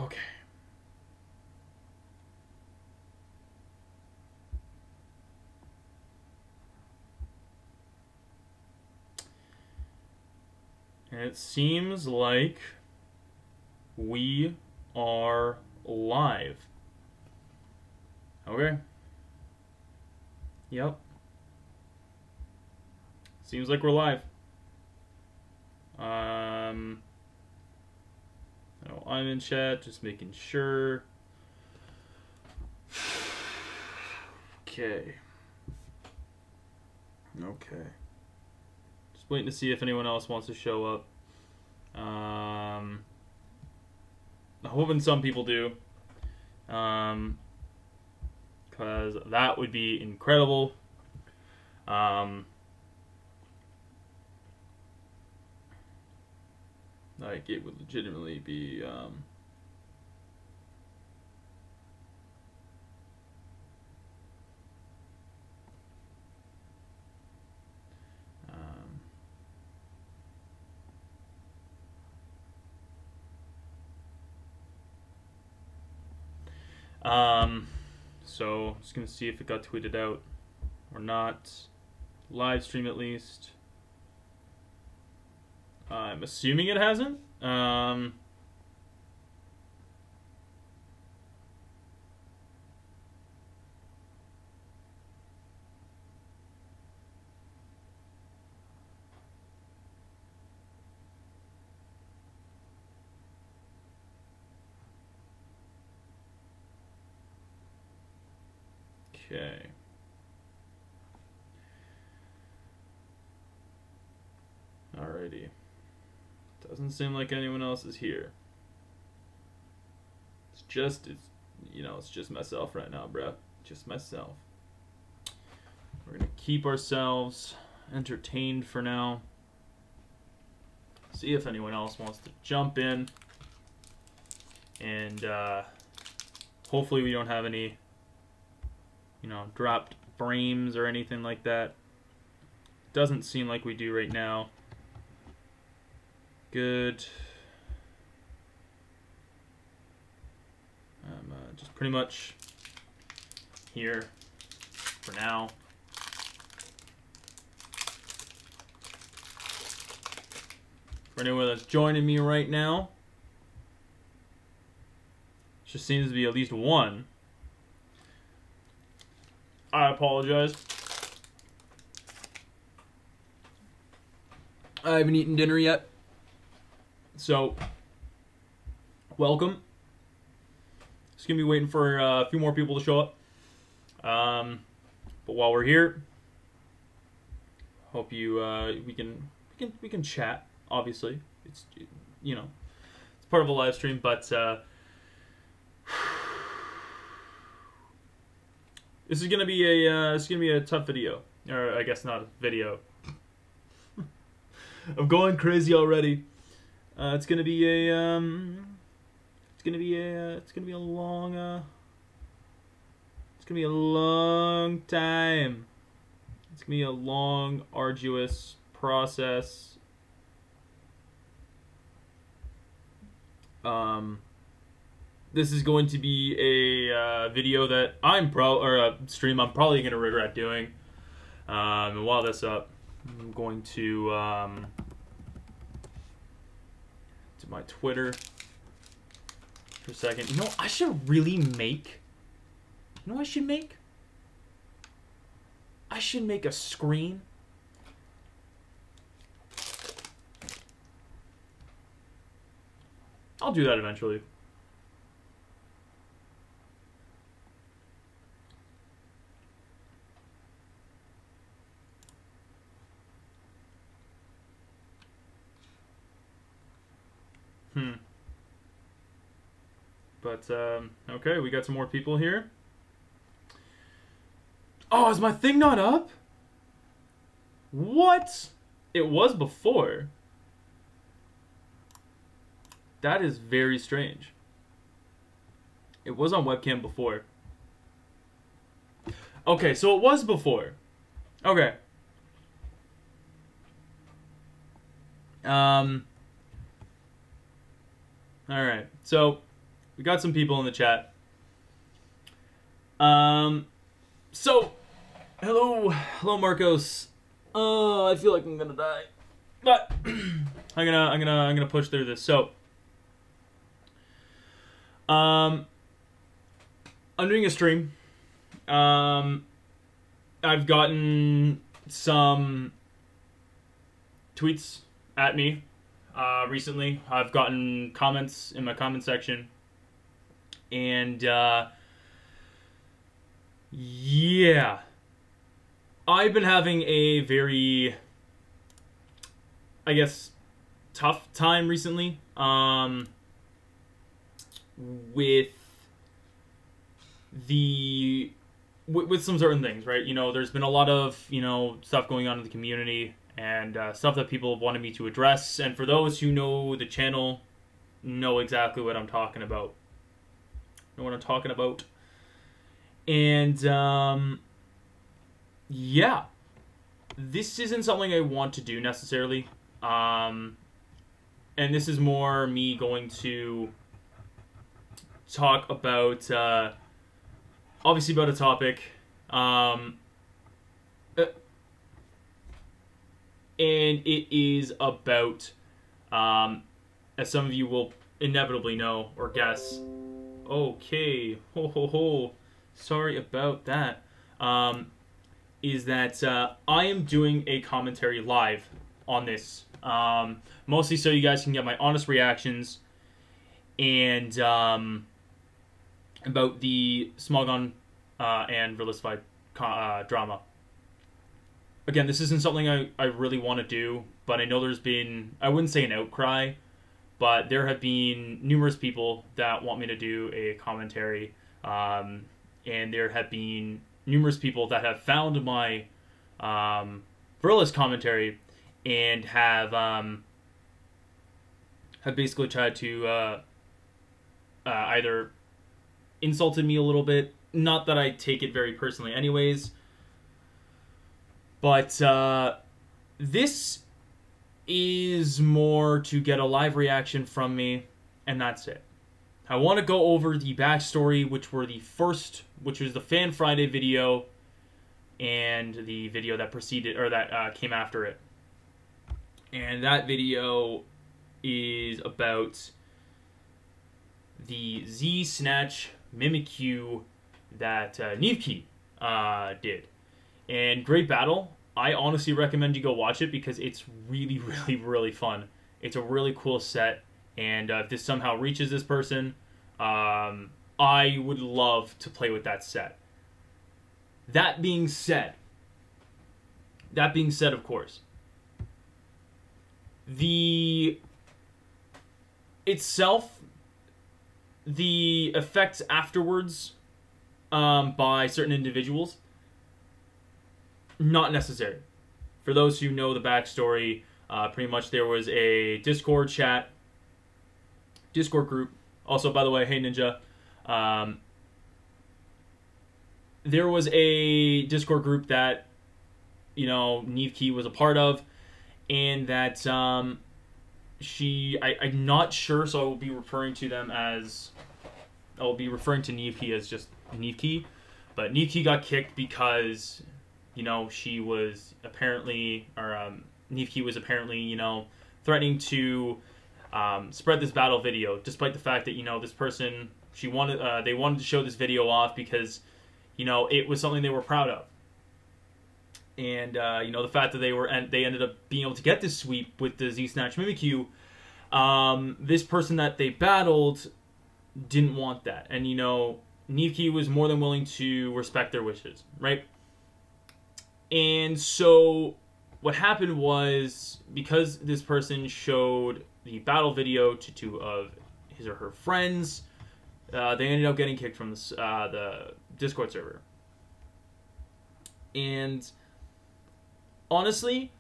Okay. And it seems like we are live. Okay. Yep. Seems like we're live. Oh, I'm in chat, just making sure. Okay. Okay. Just waiting to see if anyone else wants to show up. I'm hoping some people do. Because that would be incredible. Like, it would legitimately be, so just gonna see if it got tweeted out or not. Live stream at least. I'm assuming it hasn't. Okay. Alrighty. Doesn't seem like anyone else is here. It's just myself right now, bruh. Just myself. We're gonna keep ourselves entertained for now. See if anyone else wants to jump in. And hopefully we don't have any, dropped frames or anything like that. Doesn't seem like we do right now. Good. I'm just pretty much here for now. For anyone that's joining me right now, just seems to be at least one. I apologize. I haven't eaten dinner yet. So, welcome. Just gonna be waiting for a few more people to show up. But while we're here, hope you we can chat. Obviously, it's it's part of a live stream, but this is gonna be a tough video, or I guess not a video. I'm going crazy already. It's gonna be a long time. It's gonna be a long, arduous process. This is going to be a video that a stream I'm probably gonna regret doing. And while that's up, I'm going to my Twitter for a second. You know, I should really make. You know what I should make? I should make a screen. I'll do that eventually. But, okay, we got some more people here. Oh, is my thing not up? What? It was before. That is very strange. It was on webcam before. Okay, so it was before. Okay. Alright, so We got some people in the chat. So, hello, Marcos. Oh, I feel like I'm gonna die, but I'm gonna push through this. So, I'm doing a stream. I've gotten some tweets at me recently. I've gotten comments in my comment section, and yeah, I've been having a very, I guess, tough time recently with with some certain things, right? You know, there's been a lot of, you know, stuff going on in the community and stuff that people have wanted me to address. And for those who know the channel, know exactly what I'm talking about. And yeah, this isn't something I want to do necessarily. And this is more me going to talk about obviously about a topic, and it is about, as some of you will inevitably know or guess. Okay, sorry about that. Is that I am doing a commentary live on this, mostly so you guys can get my honest reactions and about the Smogon and Verlified drama. Again, this isn't something I really want to do, but I know there's been, I wouldn't say an outcry, but there have been numerous people that want me to do a commentary, and there have been numerous people that have found my Furless commentary and have basically tried to either insulted me a little bit. Not that I take it very personally anyways, but this is more to get a live reaction from me, and that's it. I want to go over the backstory, which was the Fan Friday video, and the video that preceded, or that came after it. And that video is about the Z Snatch Mimikyu that Nivki did. And great battle. I honestly recommend you go watch it because it's really, really, really fun. It's a really cool set, and if this somehow reaches this person, I would love to play with that set. That being said, of course, the effects afterwards by certain individuals, not necessary. For those who know the backstory, pretty much there was a Discord group. Also, by the way, hey Ninja, there was a Discord group that, you know, Nivki was a part of, and that I'm not sure, so I will be referring to Nivki as just Nivki, but Nivki got kicked because, you know, she was apparently, or Nivki was apparently, you know, threatening to spread this battle video, despite the fact that, you know, this person, they wanted to show this video off because, you know, it was something they were proud of. And, you know, the fact that they ended up being able to get this sweep with the Z-Snatch Mimikyu, this person that they battled didn't want that. And, you know, Nivki was more than willing to respect their wishes, right? And so what happened was, because this person showed the battle video to two of his or her friends, they ended up getting kicked from the Discord server. And honestly,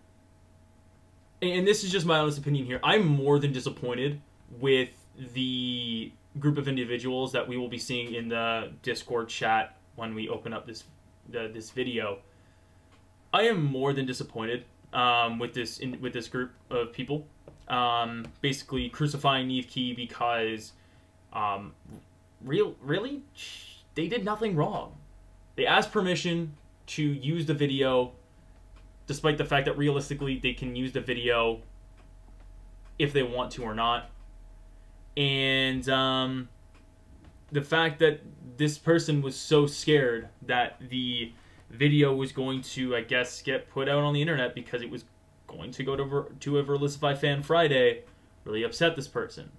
and this is just my honest opinion here, I'm more than disappointed with the group of individuals that we will be seeing in the Discord chat when we open up this video. I am more than disappointed with this group of people, basically crucifying Nivki because Um, really, they did nothing wrong. They asked permission to use the video, despite the fact that realistically they can use the video if they want to or not. And the fact that this person was so scared that the video was going to, I guess, get put out on the internet because it was going to go to a Verlisify Fan Friday really upset this person.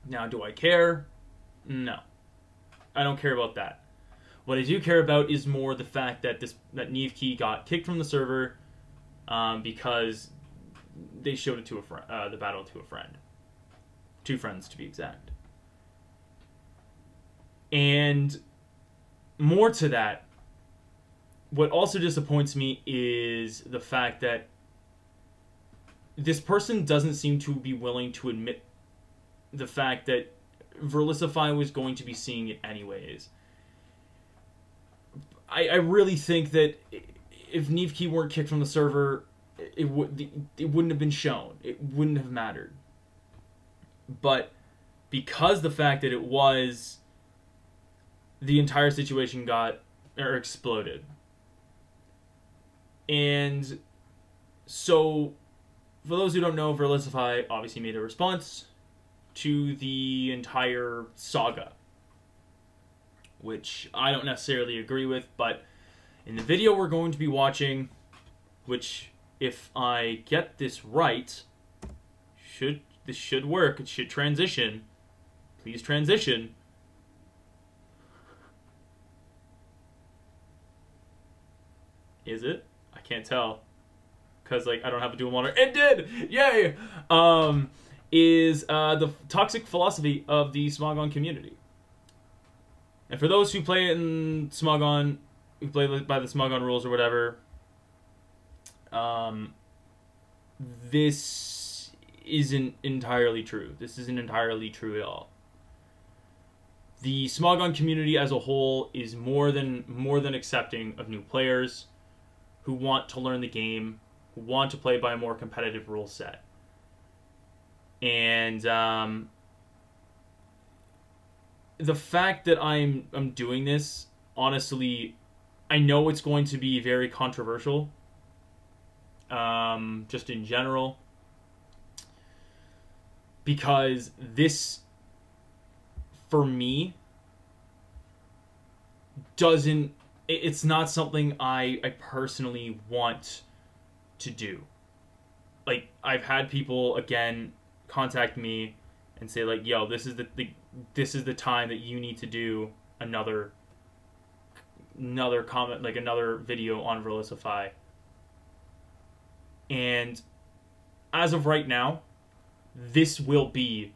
Now, do I care? No. I don't care about that. What I do care about is more the fact that that Neve Key got kicked from the server because they showed it to the battle to a friend. 2 friends, to be exact. And more to that, what also disappoints me is the fact that this person doesn't seem to be willing to admit the fact that Verlisify was going to be seeing it anyways. I really think that if Neve Key weren't kicked from the server, it wouldn't have been shown. It wouldn't have mattered. But because the fact that it was, the entire situation exploded. And so, for those who don't know, Verlisify obviously made a response to the entire saga, which I don't necessarily agree with, but in the video we're going to be watching, which, if I get this right, this should work, it should transition. Please transition. Is it? I can't tell. Because, I don't have a dual monitor. It did! Yay! Is the toxic philosophy of the Smogon community. And for those who play in Smogon, who play by the Smogon rules or whatever, this isn't entirely true. This isn't entirely true at all. The Smogon community as a whole is more than accepting of new players who want to learn the game, who want to play by a more competitive rule set. And the fact that I'm doing this, honestly, I know it's going to be very controversial, just in general, because this, for me, it's not something I personally want to do. I've had people, again, contact me and say, yo, this is the time that you need to do another comment, another video on Verlisify. And as of right now, this will be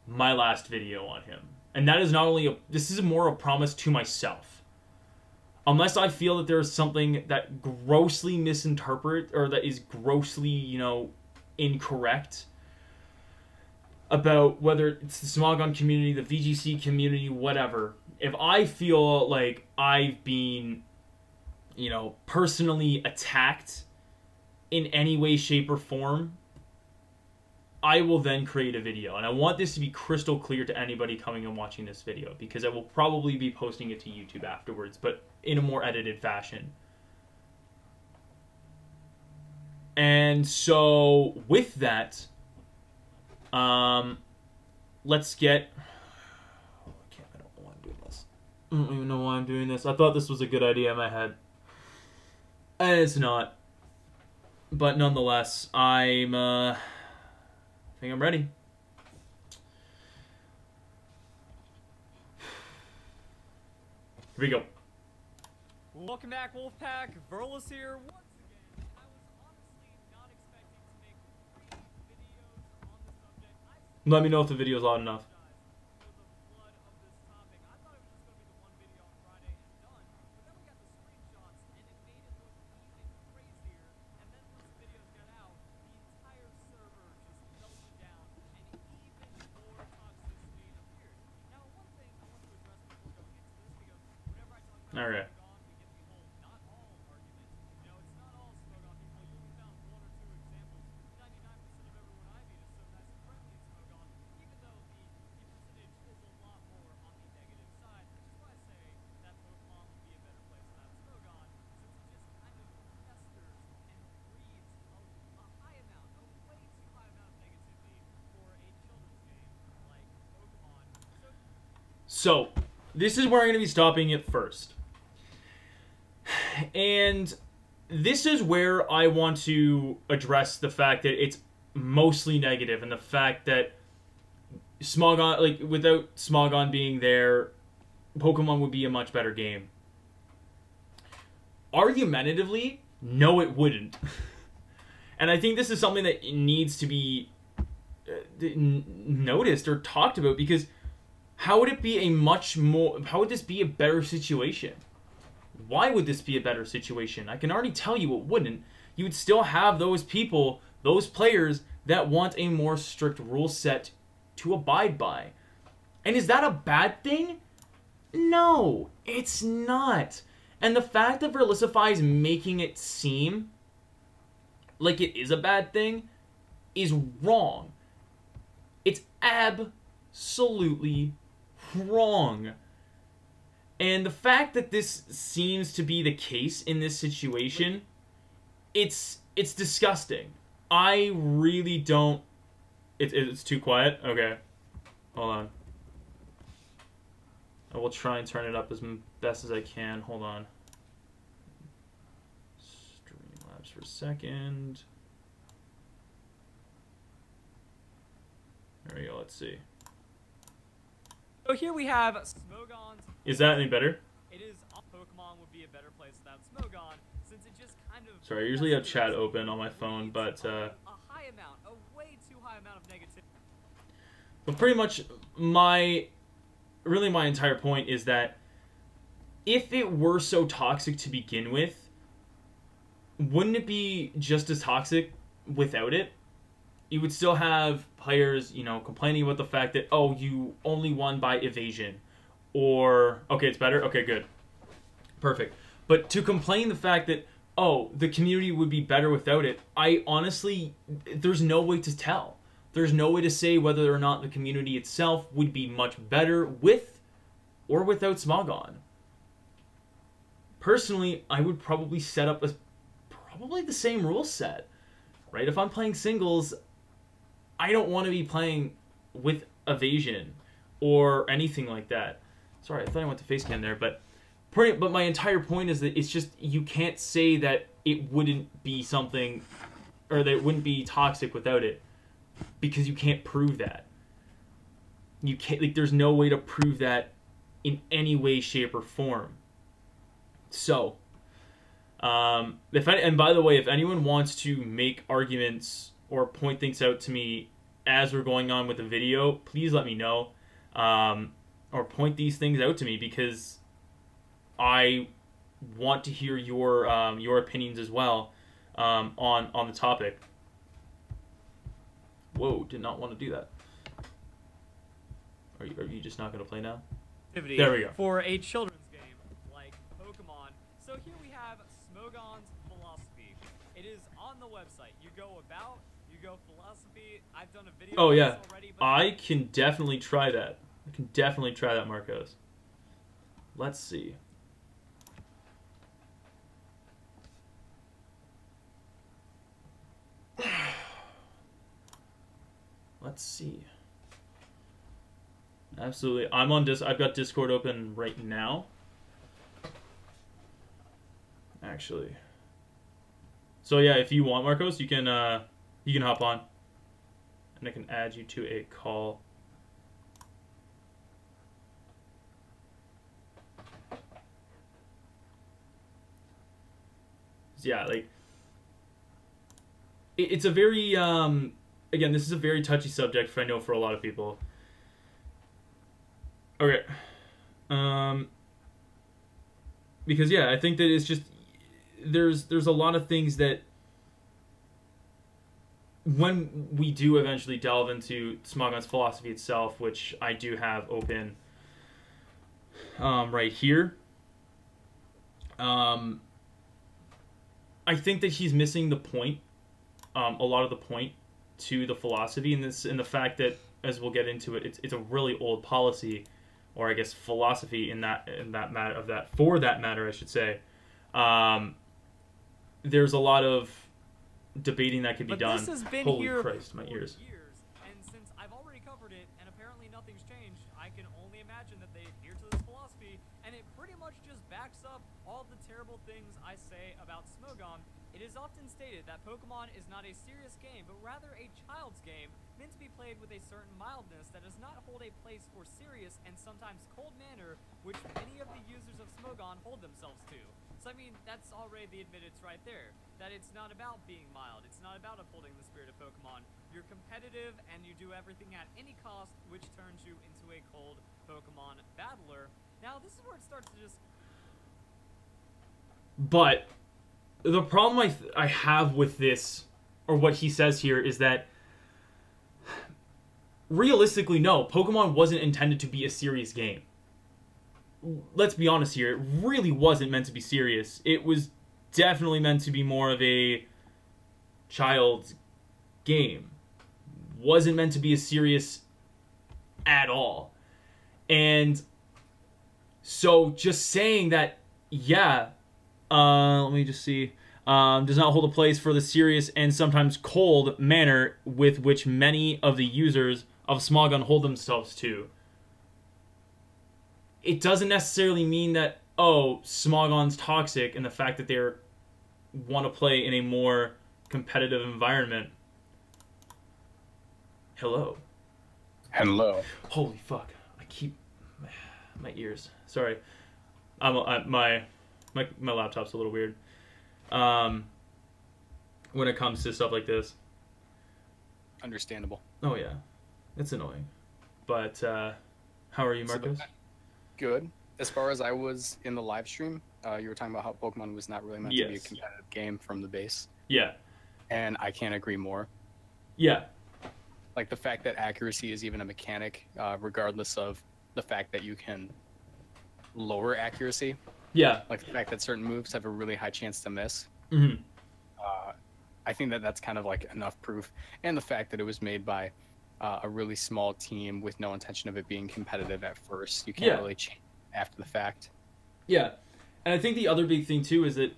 my last video on him. And that is this is more a promise to myself. Unless I feel that there's something that grossly misinterpret, or that is grossly, incorrect about whether it's the Smogon community, the VGC community, whatever. If I feel like I've been, personally attacked in any way, shape, or form, I will then create a video. And I want this to be crystal clear to anybody coming and watching this video, because I will probably be posting it to YouTube afterwards, but in a more edited fashion. And so, with that, let's get... I don't know why I'm doing this. I don't even know why I'm doing this. I thought this was a good idea in my head. And it's not. But nonetheless, I think I'm ready. Here we go. Welcome back, Wolfpack. Furless here once again. I was honestly not expecting to make 3 videos on the subject. Let me know if the video's loud enough. For the flood of this topic. I thought it was just going to be the one video on Friday and done. But then we got the screenshots and it made it look even crazier. And then once the videos got out, the entire server just melted down and even more toxicity appeared. Now, one thing I want to address before going into this, because whenever I talk about Alright. So, this is where I'm going to be stopping it first. And this is where I want to address the fact that it's mostly negative, and the fact that Smogon, like, without Smogon being there, Pokemon would be a much better game. Argumentatively, no, it wouldn't. And I think this is something that needs to be noticed or talked about, because how would it be how would this be a better situation? Why would this be a better situation? I can already tell you it wouldn't. You would still have those people, those players, that want a more strict rule set to abide by. And is that a bad thing? No, it's not. And the fact that Verlisify is making it seem like it is a bad thing is wrong. It's absolutely wrong. And the fact that this seems to be the case in this situation, it's disgusting. I really don't... It's too quiet? Okay. Hold on. I will try and turn it up as best as I can. Hold on. Streamlabs for a second. There we go. Let's see. So here we have Smogon's... Is that any better? It is... Pokemon would be a better place without Smogon, since it just kind of... Sorry, I usually have chat open on my phone, but... a high amount, a way too high amount of negativity. But pretty much my entire point is that if it were so toxic to begin with, wouldn't it be just as toxic without it? You would still have players, complaining about the fact that, oh, you only won by evasion. Or, okay, it's better? Okay, good. Perfect. But to complain the fact that, oh, the community would be better without it, I honestly, there's no way to tell. There's no way to say whether or not the community itself would be much better with or without Smogon. Personally, I would probably set up probably the same rule set. Right? If I'm playing singles, I don't want to be playing with evasion or anything like that. Sorry, I thought I went to facecam there, but my entire point is that it's just, you can't say that it wouldn't be something, or that it wouldn't be toxic without it, because you can't prove that. You can't, like, there's no way to prove that in any way, shape, or form. So, and by the way, if anyone wants to make arguments or point things out to me as we're going on with the video, please let me know, or point these things out to me, because I want to hear your opinions as well, on the topic. Whoa, did not want to do that. Are you just not going to play now? There we go. For a children's game like Pokemon. So here we have Smogon's philosophy. It is on the website. You go about, you go philosophy. I've done a video on this already. But I can definitely try that. Marcos. Let's see. Let's see. Absolutely. I've got Discord open right now. Actually. So yeah, if you want, Marcos, you can hop on. And I can add you to a call. Yeah, like, it's a very, again, this is a very touchy subject, I know, for a lot of people. Okay. Because, yeah, I think that it's just, there's a lot of things that, when we do eventually delve into Smogon's philosophy itself, which I do have open right here, I think that he's missing the point, a lot of the point to the philosophy, and the fact that, as we'll get into it, it's a really old policy, or I guess philosophy for that matter, I should say. There's a lot of debating that could be done. This has been Holy here Christ, my ears. years, and since I've already covered it, and apparently nothing's changed, I can only imagine that they much just backs up all the terrible things I say about Smogon. It is often stated that Pokemon is not a serious game, but rather a child's game, meant to be played with a certain mildness that does not hold a place for serious and sometimes cold manner, which many of the users of Smogon hold themselves to. So I mean, that's already the admittance right there, that it's not about being mild, it's not about upholding the spirit of Pokemon. You're competitive and you do everything at any cost, which turns you into a cold Pokemon battler. Now this is where it starts to just... But the problem I have with this, or what he says here, is that realistically, no, Pokemon wasn't intended to be a serious game. Let's be honest here, it really wasn't meant to be serious. It was definitely meant to be more of a child's game. Wasn't meant to be as serious at all. And so just saying that, yeah, let me just see, does not hold a place for the serious and sometimes cold manner with which many of the users of Smogon hold themselves to. It doesn't necessarily mean that, oh, Smogon's toxic, and the fact that they want to play in a more competitive environment. Hello. Holy fuck! I keep my ears. Sorry, my laptop's a little weird. When it comes to stuff like this. Understandable. Oh yeah, it's annoying. But how are you, Marcos? Good. As far as I was in the live stream, you were talking about how Pokemon was not really meant to be a competitive game from the base. Yeah. And I can't agree more. Yeah. Like the fact that accuracy is even a mechanic, regardless of the fact that you can lower accuracy. Yeah. Like the fact that certain moves have a really high chance to miss. Mm-hmm. I think that that's kind of like enough proof. And the fact that it was made by a really small team with no intention of it being competitive at first. You can't really change after the fact. Yeah. And I think the other big thing too is that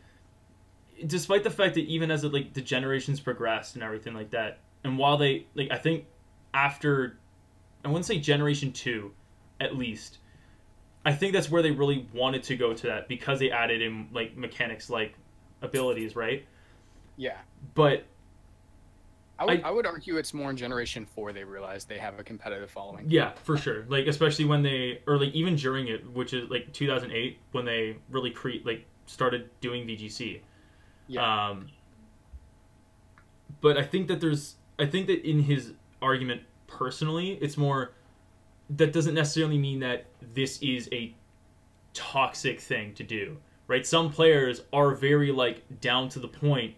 despite the fact that even as the generations progressed and everything like that, and while they I think after, I wouldn't say generation 2 at least, I think that's where they really wanted to go to that, because they added in mechanics like abilities, right? Yeah. But I would argue it's more in Generation 4 they realized they have a competitive following. Yeah, for sure. Especially when they, or even during it, which is 2008, when they really started doing VGC. Yeah. But I think that in his argument personally, it's more, that doesn't necessarily mean that this is a toxic thing to do, right? Some players are very down to the point,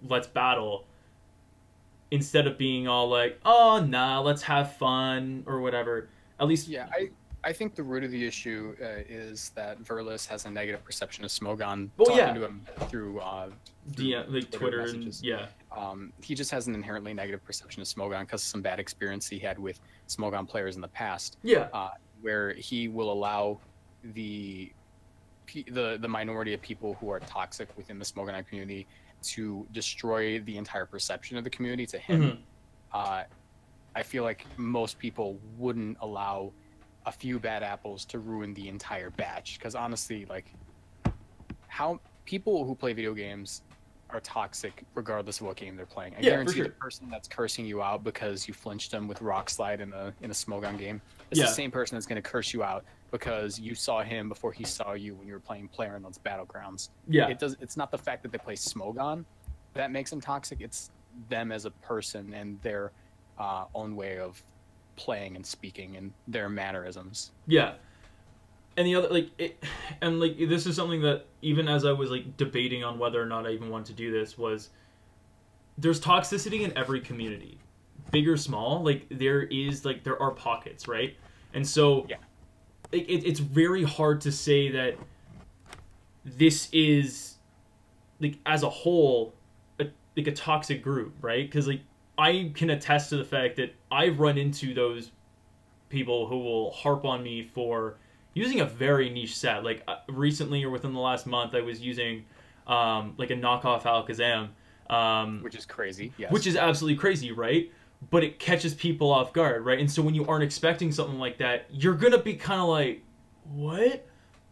let's battle, instead of being all oh, nah, let's have fun, or whatever. At least... Yeah, I think the root of the issue is that Furless has a negative perception of Smogon talking to him through Twitter messages. He just has an inherently negative perception of Smogon because of some bad experience he had with Smogon players in the past. Yeah. Where he will allow the minority of people who are toxic within the Smogon community to destroy the entire perception of the community to him. Mm-hmm. I feel like most people wouldn't allow a few bad apples to ruin the entire batch, because honestly, how people who play video games are toxic regardless of what game they're playing. I guarantee the person that's cursing you out because you flinched them with Rock Slide in a Smogon game is the same person that's going to curse you out because you saw him before he saw you when you were playing PlayerUnknown's Battlegrounds. Yeah. It's not the fact that they play Smogon that makes them toxic. It's them as a person and their own way of playing and speaking and their mannerisms. Yeah. And the other, this is something that even as I was debating on whether or not I even wanted to do this, was there's toxicity in every community, big or small. There are pockets, right? And so it's very hard to say that this is as a whole a toxic group, right? Because I can attest to the fact that I've run into those people who will harp on me for using a very niche set. Recently or within the last month, I was using a knockoff Alakazam. Which is crazy, yes. Which is absolutely crazy, right? But it catches people off guard, right? And so when you aren't expecting something like that, you're going to be kind of what?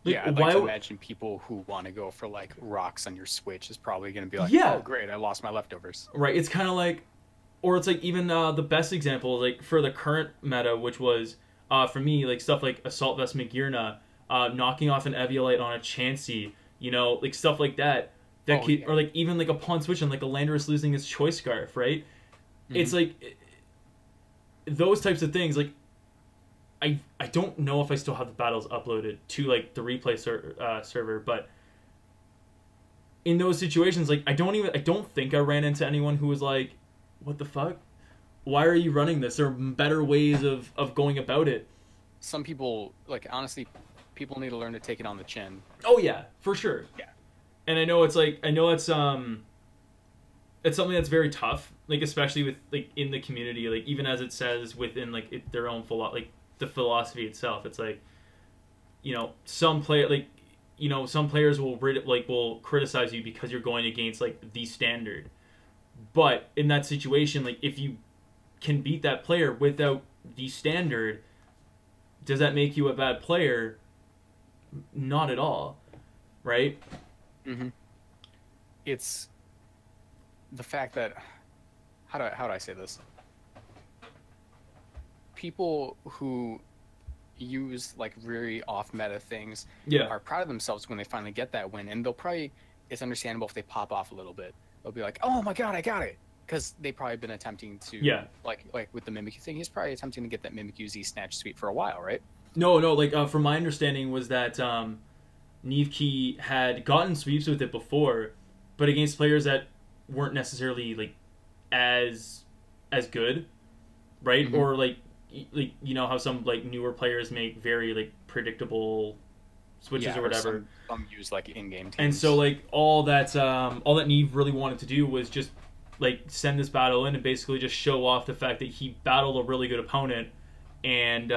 Like, Yeah, I'd why like to would- imagine people who want to go for like rocks on your Switch is probably going to be like, Yeah. oh great, I lost my leftovers. right? It's kind of like, or it's like even the best example, like for the current meta, which was for me like stuff like Assault Vest Magirna, knocking off an Eviolite on a Chansey, you know, like stuff like that. Oh, yeah. Or like even like a pawn switch and like a Landorus losing his choice scarf, right? It's like those types of things. Like I don't know if I still have the battles uploaded to like the replay server, but in those situations, like I don't think I ran into anyone who was like, what the fuck? Why are you running this? There are better ways of going about it. Some people, like, honestly, people need to learn to take it on the chin. Oh yeah, for sure. Yeah. And I know it's it's something that's very tough, like especially with like in the community, like even as it says within like their own like the philosophy itself. It's like, you know, some players will criticize you because you're going against like the standard. But in that situation, like if you can beat that player without the standard, does that make you a bad player? Not at all, right? Mm-hmm. It's the fact that how do I say this? People who use like really off meta things Yeah. are proud of themselves when they finally get that win, and they'll probably, it's understandable if they pop off a little bit. They'll be like, "Oh my god, I got it!" Because they probably been attempting to like with the Mimikyu thing. He's probably attempting to get that Mimikyu Z snatch sweep for a while, right? No, like from my understanding was that Nivki had gotten sweeps with it before, but against players that weren't necessarily like as good, right? Mm-hmm. Or like you know how some like newer players make very like predictable switches or whatever. Some use like in-game teams. And so like all that Neve really wanted to do was just like send this battle in and basically just show off the fact that he battled a really good opponent and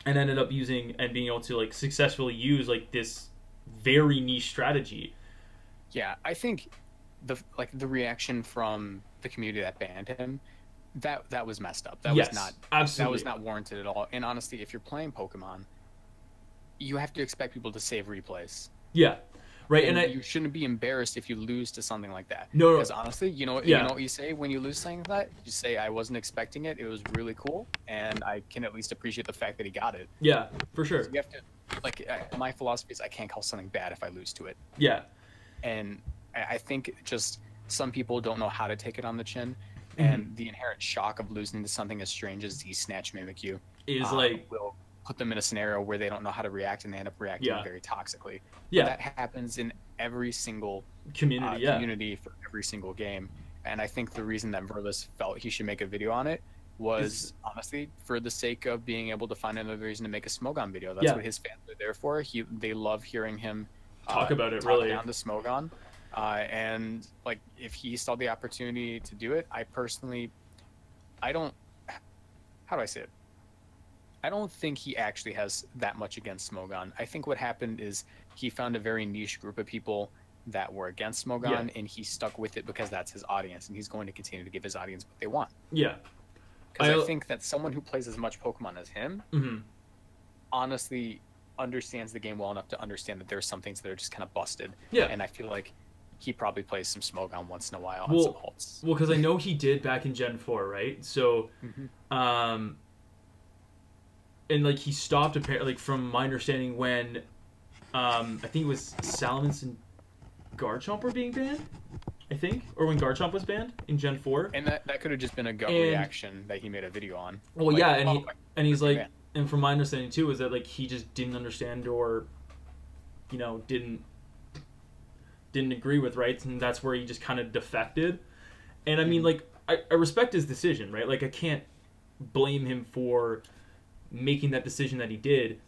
ended up using and being able to like successfully use like this very niche strategy. Yeah, I think the reaction from the community that banned him, that was messed up. That was not absolutely. That was not warranted at all. And honestly, if you're playing Pokemon, you have to expect people to save replays. Yeah. Right, and you shouldn't be embarrassed if you lose to something like that. No, because honestly, you know what you say when you lose something like that? You say, I wasn't expecting it. It was really cool, and I can at least appreciate the fact that he got it. Yeah, for sure. So you have to, like, my philosophy is I can't call something bad if I lose to it. Yeah. And I think just some people don't know how to take it on the chin, and the inherent shock of losing to something as strange as the Snatch Mimikyu is will put them in a scenario where they don't know how to react, and they end up reacting very toxically. Yeah, that happens in every single community for every single game. And I think the reason that Furless felt he should make a video on it was honestly for the sake of being able to find another reason to make a Smogon video. That's what his fans are there for. They love hearing him talk about it, talk really down to Smogon. And like if he saw the opportunity to do it, how do I say it? I don't think he actually has that much against Smogon. I think what happened is he found a very niche group of people that were against Smogon, and he stuck with it because that's his audience, and he's going to continue to give his audience what they want. Yeah. Because I think that someone who plays as much Pokemon as him honestly understands the game well enough to understand that there's some things that are just kind of busted. Yeah. And I feel like he probably plays some Smogon once in a while on some halts. Well, because I know he did back in Gen 4, right? So, and like he stopped apparently, like from my understanding, when I think it was Salamence and Garchomp were being banned, I think, or when Garchomp was banned in Gen 4. And that could have just been a gut reaction that he made a video on. Well, like, yeah, and he's like, and from my understanding too, is that like he just didn't understand or, you know, didn't agree with, right? And that's where he just kind of defected. And I mean, like, I respect his decision, right? Like, I can't blame him for making that decision that he did.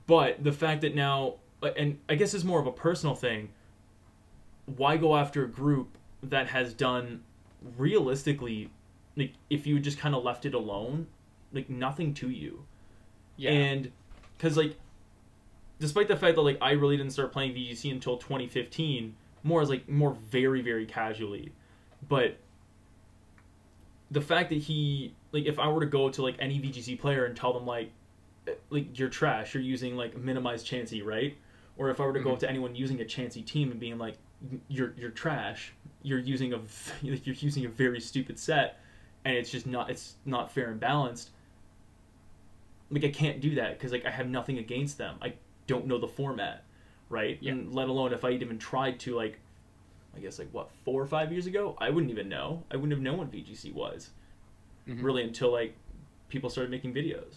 But the fact that now, and I guess it's more of a personal thing, why go after a group that has done realistically, like, if you just kind of left it alone, like, nothing to you. Yeah. And, because, like, despite the fact that, like, I really didn't start playing VGC until 2015, more very, very casually. But the fact that he, like, if I were to go to, like, any VGC player and tell them, like, like, you're trash. You're using like minimize Chansey, right? Or if I were to go up to anyone using a Chansey team and being like, you're trash. You're using like, you're using a very stupid set, and it's not fair and balanced. Like, I can't do that because like I have nothing against them. I don't know the format, right? Yeah. And let alone if I even tried to, like, I guess like what, 4 or 5 years ago, I wouldn't even know. I wouldn't have known what VGC was really until like people started making videos.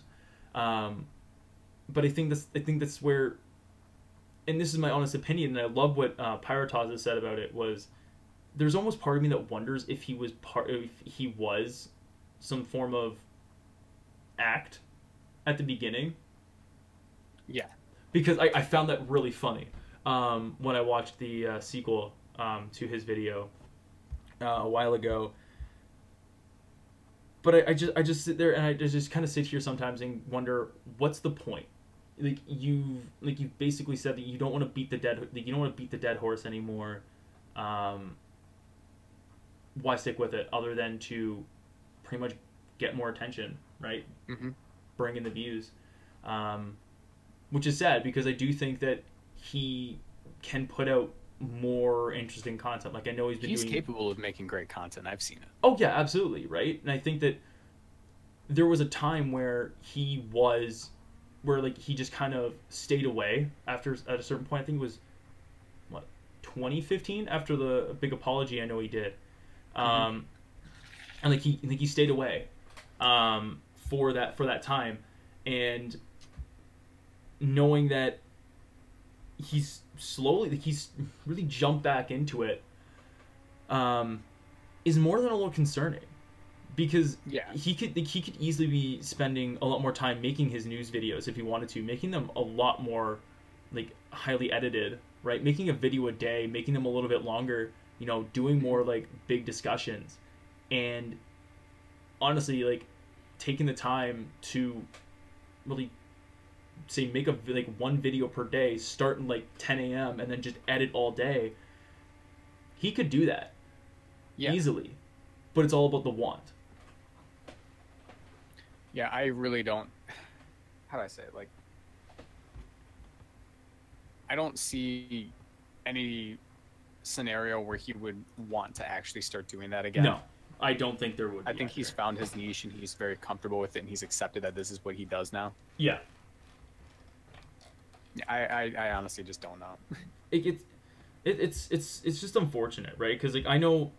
But I think that's where, and this is my honest opinion, and I love what Pyrotaz has said about it, was there's almost part of me that wonders if he was some form of act at the beginning. Yeah. Because I found that really funny when I watched the sequel to his video a while ago. But I just sit there and I just kind of sit here sometimes and wonder, what's the point? Like you basically said that you don't want to beat the dead horse anymore. Why stick with it other than to pretty much get more attention, right? Bring in the views, which is sad because I do think that he can put out more interesting content. Like, I know he's capable of making great content. I've seen it. Oh yeah, absolutely, right? And I think that there was a time where he just kind of stayed away at a certain point. I think it was 2015 after the big apology I know he did. And like he stayed away for that time, and knowing that he's really jumped back into it is more than a little concerning, because he could easily be spending a lot more time making his news videos if he wanted to, making them a lot more like highly edited, right? Making a video a day, making them a little bit longer, doing more like big discussions, and honestly, like, taking the time to really say make one video per day, starting like 10 a.m. and then just edit all day. He could do that easily, but it's all about the want. Yeah, I really don't. How do I say it? Like, I don't see any scenario where he would want to actually start doing that again. No, I don't think there would be. I think he's found his niche and he's very comfortable with it, and he's accepted that this is what he does now. Yeah. I honestly just don't know. It's just unfortunate, right? Because like I know,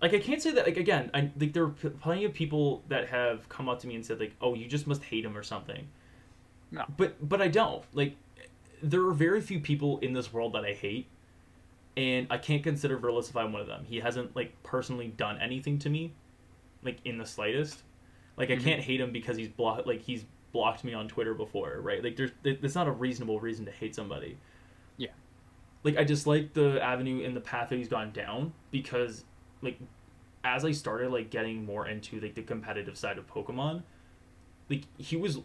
like I can't say that, like, again, there are plenty of people that have come up to me and said like, oh, you just must hate him or something. No. But I don't. Like, there are very few people in this world that I hate, and I can't consider Verlisify one of them. He hasn't like personally done anything to me, like in the slightest. Like, I can't hate him because he's blocked me on Twitter before, right? Like, there's not a reasonable reason to hate somebody. Yeah. Like, I just like the avenue and the path that he's gone down, because like as I started like getting more into like the competitive side of Pokemon, like he was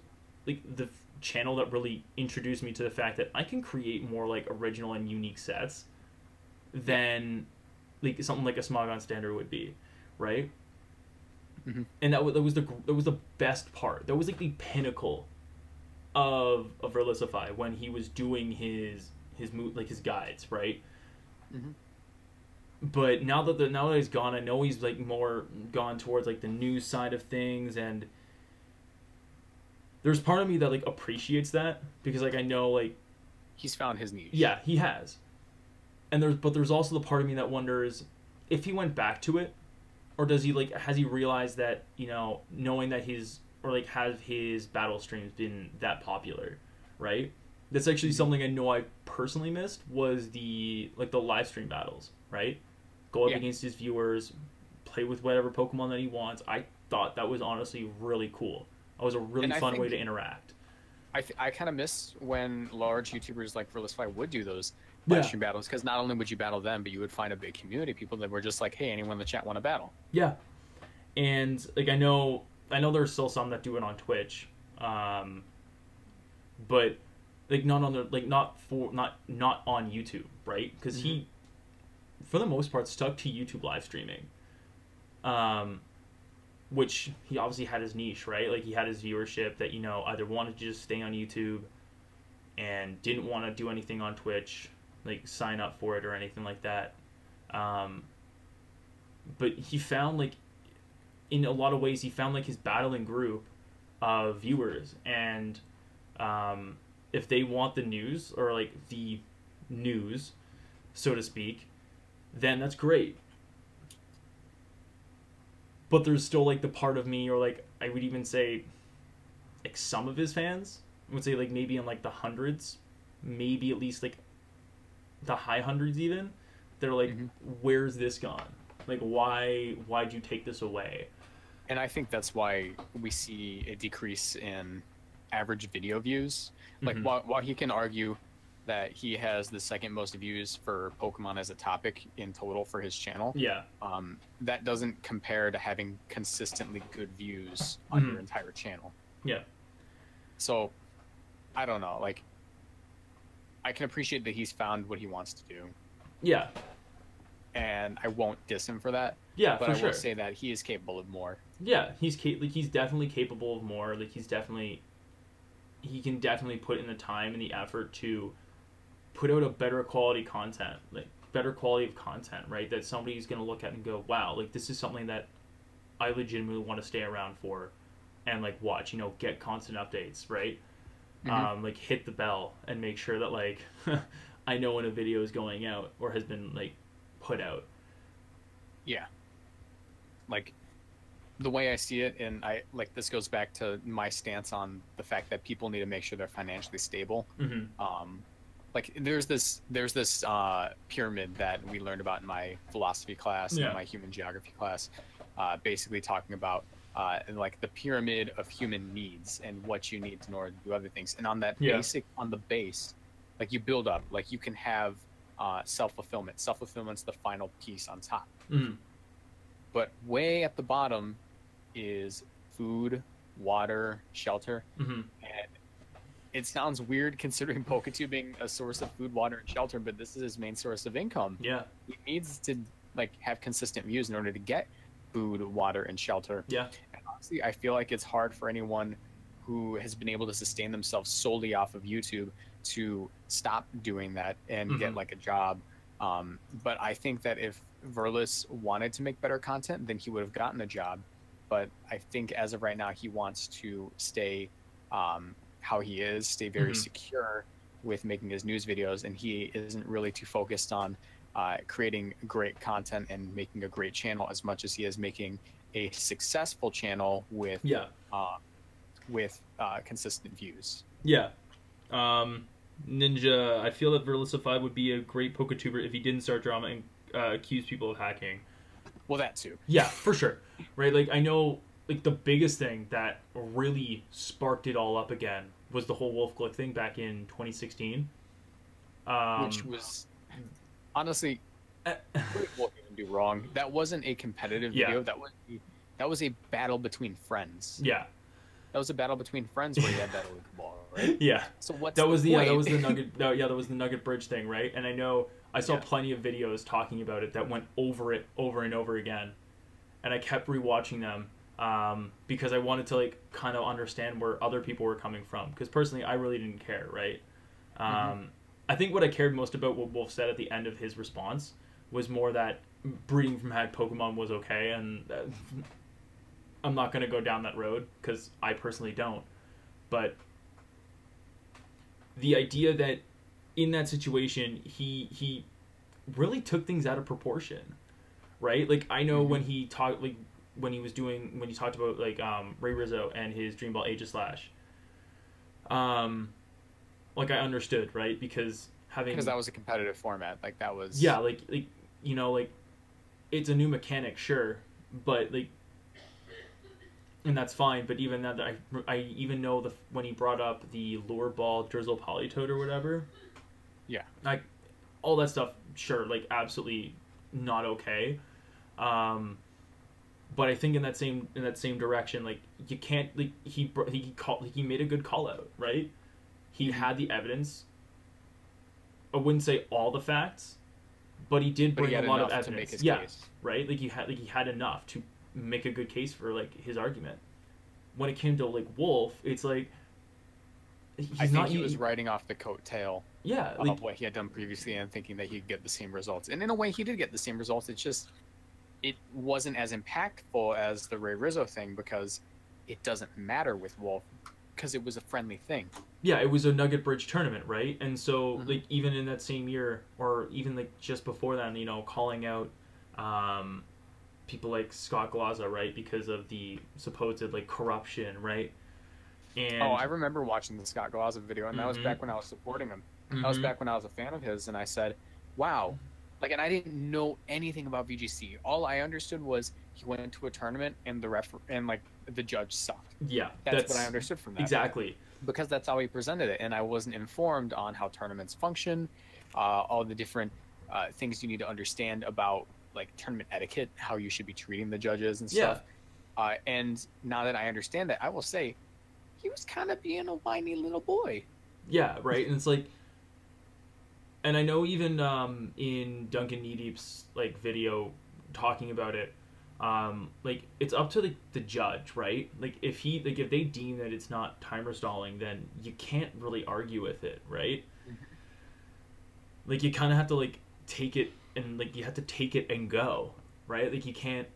like the channel that really introduced me to the fact that I can create more like original and unique sets than like something like a Smogon standard would be, right? And that was the best part. That was like the pinnacle of Verlisify when he was doing his guides, right? But now that he's gone, I know he's like more gone towards like the news side of things, and there's part of me that like appreciates that, because like I know like he's found his niche. Yeah, he has. And there's also the part of me that wonders if he went back to it, or has he realized that, knowing that have his battle streams been that popular, right? That's actually something I know I personally missed, was the live stream battles, right? Go up against his viewers, play with whatever Pokemon that he wants. I thought that was honestly really cool. It was a really fun way to interact. I kind of miss when large YouTubers like Verlisify would do those live stream battles, because not only would you battle them, but you would find a big community of people that were just like, hey, anyone in the chat want to battle? Yeah. And like I know there's still some that do it on Twitch, but like not on not on YouTube, right? Because he, for the most part, stuck to YouTube live streaming. which he obviously had his niche, right? Like he had his viewership that, either wanted to just stay on YouTube and didn't want to do anything on Twitch, like sign up for it or anything like that. But he found, like, in a lot of ways, he found like his battling group of viewers, and if they want the news, or like the news, so to speak, then that's great. But there's still like the part of me, or like I would even say like some of his fans, I would say like maybe in like the hundreds, maybe at least like the high hundreds even, they're like, where's this gone? Like, why'd you take this away? And I think that's why we see a decrease in average video views. Like, while he can argue that he has the second most views for Pokemon as a topic in total for his channel, that doesn't compare to having consistently good views on your entire channel. Yeah. So, I don't know. Like, I can appreciate that he's found what he wants to do. Yeah. And I won't diss him for that. Yeah, but for I sure. will say that he is capable of more. Yeah, he's definitely capable of more. Like he can definitely put in the time and the effort to put out a better quality content, like better quality of content, right? That somebody's going to look at and go, wow, like this is something that I legitimately want to stay around for and like watch, get constant updates, right? Like hit the bell and make sure that like I know when a video is going out or has been like put out. Yeah. Like the way I see it, and I like this goes back to my stance on the fact that people need to make sure they're financially stable. Like there's this pyramid that we learned about in my philosophy class and my human geography class, basically talking about like the pyramid of human needs and what you need in order to do other things. And on that on the base, like you build up, like you can have self-fulfillment. Self-fulfillment's the final piece on top. But way at the bottom is food, water, shelter. And it sounds weird considering PokeTube being a source of food, water, and shelter, but this is his main source of income. Yeah. He needs to like have consistent views in order to get food, water, and shelter. Yeah. And honestly, I feel like it's hard for anyone who has been able to sustain themselves solely off of YouTube to stop doing that and get like a job. But I think that if Furless wanted to make better content, then he would have gotten a job. But I think as of right now, he wants to stay how he is, stay very secure with making his news videos, and he isn't really too focused on creating great content and making a great channel as much as he is making a successful channel with consistent views. Yeah. Ninja, I feel that Verlisify would be a great PokeTuber if he didn't start drama and accuse people of hacking. Well, that too. Yeah, for sure. Right, like I know, like the biggest thing that really sparked it all up again was the whole Wolf Glick thing back in 2016. Which was honestly, what did Wolf even do wrong? That wasn't a competitive video. That was a battle between friends. Yeah. That was a battle between friends where you had that Luka ball, right? Yeah. So what's that was the point? that was the Nugget. That was the Nugget Bridge thing, right? And I know I saw plenty of videos talking about it that went over it over and over again, and I kept rewatching them because I wanted to like kind of understand where other people were coming from. Because personally, I really didn't care, right? I think what I cared most about what Wolf said at the end of his response was more that breeding from hacked Pokemon was okay, and I'm not going to go down that road because I personally don't. But the idea that in that situation, he really took things out of proportion, right? Like I know when he talked, like when he talked about like Ray Rizzo and his Dream Ball Aegislash, like I understood, right? Because that was a competitive format, like that was like it's a new mechanic, sure, but like. And that's fine, but even that, I even know when he brought up the Lure Ball Drizzle Polytoad or whatever, all that stuff, sure, like absolutely not okay. But I think in that same direction, like you can't like he made a good call out, right? He had the evidence. I wouldn't say all the facts, but he did bring a lot of evidence. To make his case. Right? Like he had enough to make a good case for like his argument. When it came to like Wolf, it's like I think he was riding off the coattail yeah, like of what he had done previously and thinking that he'd get the same results. And in a way, he did get the same results. It's just it wasn't as impactful as the Ray Rizzo thing because it doesn't matter with Wolf because it was a friendly thing. yeah, it was a Nugget Bridge tournament, right? And so like even in that same year, or even like just before then, you know, calling out people like Scott Glaza, right, because of the supposed like corruption, right? And Oh, I remember watching the Scott Glaza video, and that was back when I was supporting him. That was back when I was a fan of his, and I said, "Wow." Like, and I didn't know anything about VGC. All I understood was he went to a tournament and the judge sucked. yeah, That's what I understood from that. Exactly. Because that's how he presented it, and I wasn't informed on how tournaments function, all the different things you need to understand about like tournament etiquette, how you should be treating the judges and stuff. And now that I understand that, I will say he was kind of being a whiny little boy. Yeah, right. And it's like, and I know even in Duncan Kneedeep's like video talking about it, like it's up to the judge, right? Like if they deem that it's not timer stalling, then you can't really argue with it, right? Like you kind of have to like take it and like you have to take it and go, right? Like you can't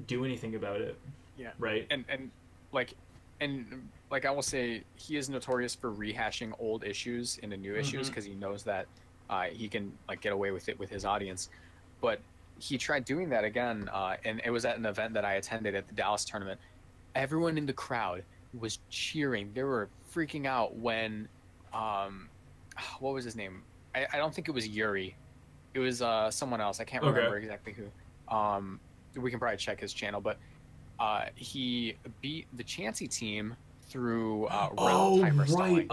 do anything about it. Yeah. Right. And like I will say, he is notorious for rehashing old issues into new issues because he knows that he can like get away with it with his audience. But he tried doing that again, and it was at an event that I attended at the Dallas tournament. Everyone in the crowd was cheering. They were freaking out when, what was his name? I don't think it was Yuri. It was someone else. I can't remember exactly who. We can probably check his channel, but he beat the Chansey team through round timer stalling.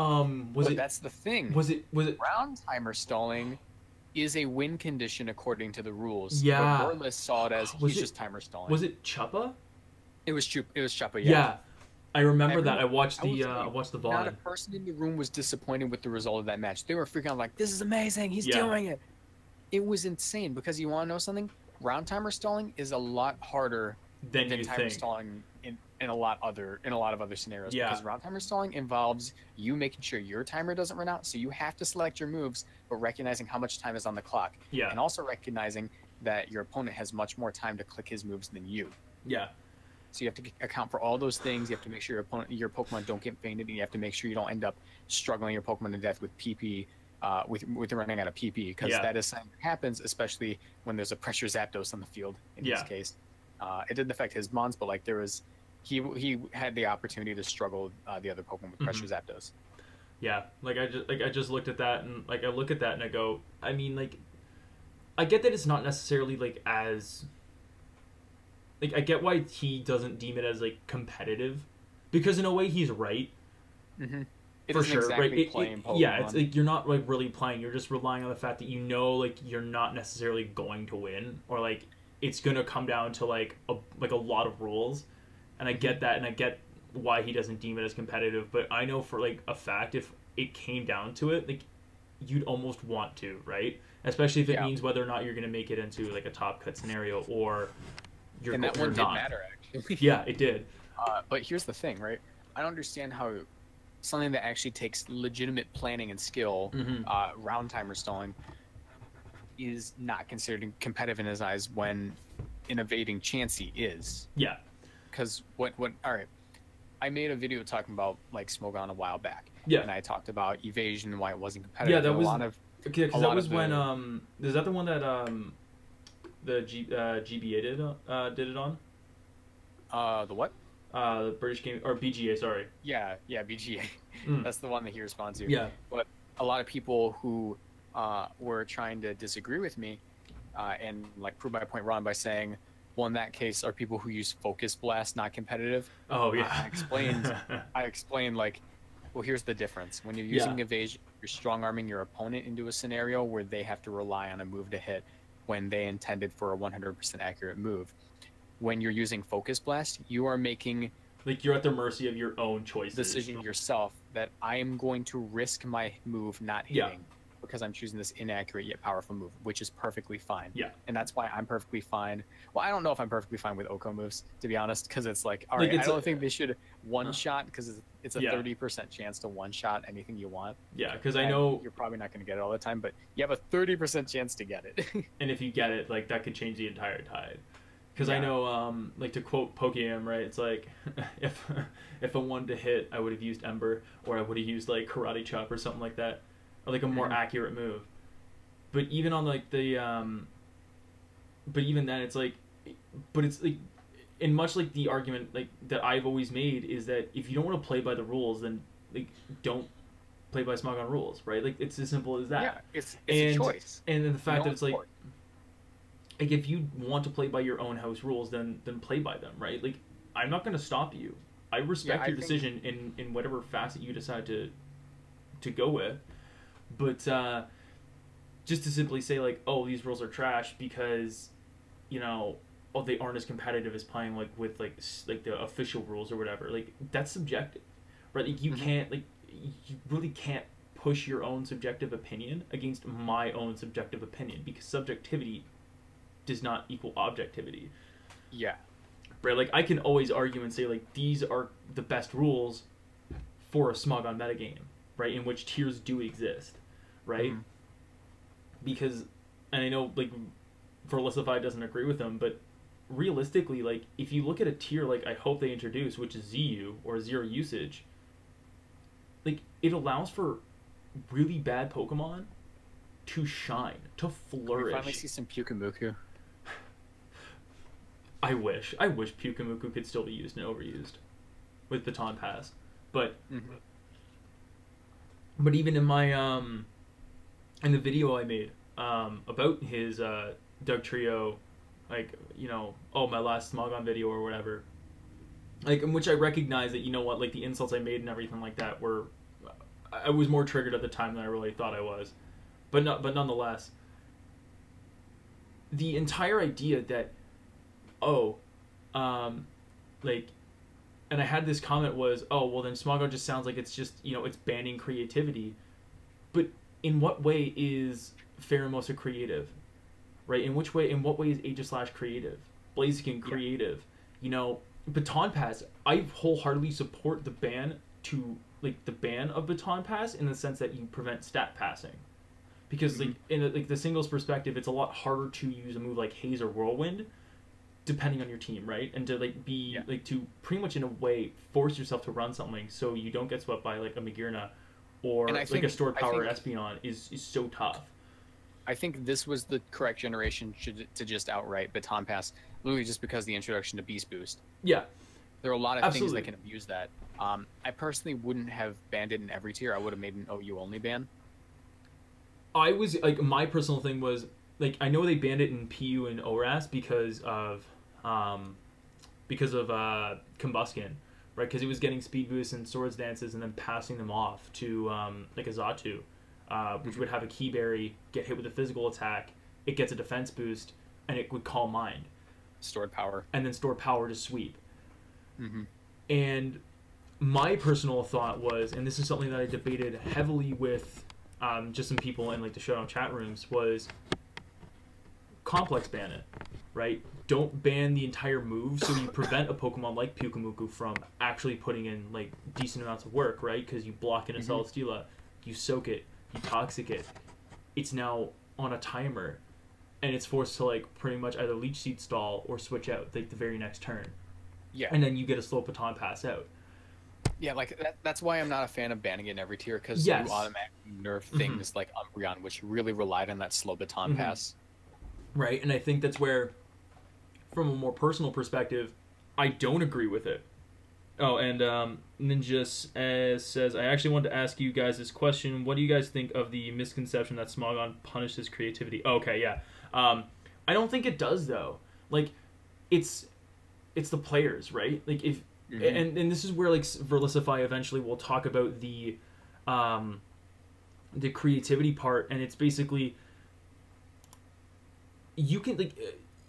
That's the thing. Was it round timer stalling is a win condition according to the rules. Yeah. But Furless saw it as he's just timer stalling. Was it Chuppa? It was Chuppa, yeah. Yeah. I remember that. I watched the VOD. Not a person in the room was disappointed with the result of that match. They were freaking out like, this is amazing. He's doing it. It was insane because you want to know something? Round timer stalling is a lot harder than timer stalling in a lot of other scenarios. Yeah. Because round timer stalling involves you making sure your timer doesn't run out, so you have to select your moves, but recognizing how much time is on the clock. Yeah. And also recognizing that your opponent has much more time to click his moves than you. Yeah. So you have to account for all those things. You have to make sure your Pokemon don't get fainted, and you have to make sure you don't end up struggling your Pokemon to death with PP, with running out of PP, because that is something that happens, especially when there's a pressure Zapdos on the field. In this case, it didn't affect his Mons, but like he had the opportunity to struggle the other Pokemon with pressure Zapdos. Yeah, I just looked at that and like I look at that and I go, I mean, like I get that it's not necessarily like as like I get why he doesn't deem it as like competitive, because in a way he's right. Mm-hmm. For sure, exactly right? Playing Pokemon. Yeah, it's like you're not like really playing. You're just relying on the fact that you know like you're not necessarily going to win, or like it's gonna come down to like a lot of rules. And I get that, and I get why he doesn't deem it as competitive. But I know for like a fact, if it came down to it, like you'd almost want to, right? Especially if it means whether or not you're gonna make it into like a top cut scenario or you're and that one did matter actually. Yeah, it did. But here's the thing, right? I don't understand how something that actually takes legitimate planning and skill, round timer stalling, is not considered competitive in his eyes when in evading Chansey is. Yeah. Because all right, I made a video talking about like Smogon a while back. Yeah. And I talked about Evasion and why it wasn't competitive. Yeah, that was because that was when is that the one that the GBA did it on? The what? The British Game or BGA, sorry. Yeah, BGA. That's the one that he responds to. Yeah. But a lot of people who were trying to disagree with me and like prove my point wrong by saying, well, in that case, are people who use Focus Blast not competitive? Oh, yeah. I explained like, well, here's the difference. When you're using Evasion, you're strong-arming your opponent into a scenario where they have to rely on a move to hit when they intended for a 100% accurate move. When you're using Focus Blast, you are making... like you're at the mercy of your own choices. Decision yourself that I am going to risk my move not hitting. because I'm choosing this inaccurate yet powerful move, which is perfectly fine. Yeah. And that's why I'm perfectly fine. Well, I don't know if I'm perfectly fine with Oko moves, to be honest, because it's like, all Like, right, it's I don't think they should one-shot, because it's a Yeah. 30% chance to one-shot anything you want. Yeah, because I And know, you're probably not going to get it all the time, but you have a 30% chance to get it. and if you get it, like, that could change the entire tide. Because I Yeah. know, like, to quote Pokemon, right, it's like, if I wanted to hit, I would have used Ember, or I would have used, like, Karate Chop or something like that, or, like, a more accurate move. But even on, like, but even then, it's like, but it's, like, and much like the argument, like, that I've always made is that if you don't want to play by the rules, then, like, don't play by Smogon rules, right? Like, it's as simple as that. Yeah, it's a choice. And then the fact that it's like, sport. like, if you want to play by your own house rules, then play by them, right? Like, I'm not going to stop you. I respect your decision in whatever facet you decide to go with. But just to simply say, like, oh, these rules are trash because, you know, oh, they aren't as competitive as playing, like, with, like the official rules or whatever. Like, that's subjective, right? Like, you can't, like, you really can't push your own subjective opinion against my own subjective opinion, because subjectivity does not equal objectivity. Yeah. Right? Like, I can always argue and say, like, these are the best rules for a Smogon metagame, right? In which tiers do exist, right? Mm-hmm. Because, and I know, like, Furless doesn't agree with them, but realistically, like, if you look at a tier like I hope they introduce, which is ZU, or Zero Usage, like, it allows for really bad Pokemon to shine, to flourish. We finally see some Pyukumuku. I wish Pyukumuku could still be used and overused with Baton Pass, but but even in my in the video I made about his Doug Trio, like, you know, oh, my last Smogon video or whatever, like, in which I recognize that, you know what, like, the insults I made and everything like that were, I was more triggered at the time than I really thought I was, but nonetheless, the entire idea that, like, and I had this comment was, oh, well, then Smogon just sounds like it's just, you know, it's banning creativity. But in what way is Pheromosa creative? Right? In what way is Aegislash creative? Blaziken creative? Yeah. You know, Baton Pass, I wholeheartedly support the ban of Baton Pass in the sense that you prevent stat passing. Because, like, in the singles perspective, it's a lot harder to use a move like Haze or Whirlwind, depending on your team, right? And to, like, be like, to pretty much in a way force yourself to run something so you don't get swept by, like, a Magirna or like a stored power Espeon is so tough. I think this was the correct generation to just outright Baton Pass, literally just because of the introduction to Beast Boost. Yeah, there are a lot of things that can abuse that. I personally wouldn't have banned it in every tier. I would have made an OU only ban. I was, like, my personal thing was, like, I know they banned it in PU and ORAS because of Combuskin, right? Because it was getting speed boosts and swords dances and then passing them off to like a Xatu, which would have a key berry, get hit with a physical attack, it gets a defense boost, and it would Calm Mind, stored power, and then stored power to sweep. And my personal thought was, and this is something that I debated heavily with just some people in, like, the Showdown chat rooms, was complex ban it, right? Don't ban the entire move so you prevent a Pokemon like Pyukumuku from actually putting in, like, decent amounts of work, right? Because you block in a Celesteela, you soak it, you toxic it, it's now on a timer, and it's forced to, like, pretty much either Leech Seed stall or switch out, like, the very next turn. Yeah. And then you get a slow Baton Pass out. Yeah, like, that's why I'm not a fan of banning it in every tier, because you automatically nerf things like Umbreon, which really relied on that slow Baton Pass. Right, and I think that's where, from a more personal perspective, I don't agree with it. Oh, and Ninja says, I actually wanted to ask you guys this question. What do you guys think of the misconception that Smogon punishes creativity? Oh, okay, yeah. I don't think it does, though. Like, it's the players, right? Like, if and this is where, like, Verlisify eventually will talk about the creativity part, and it's basically, you can, like,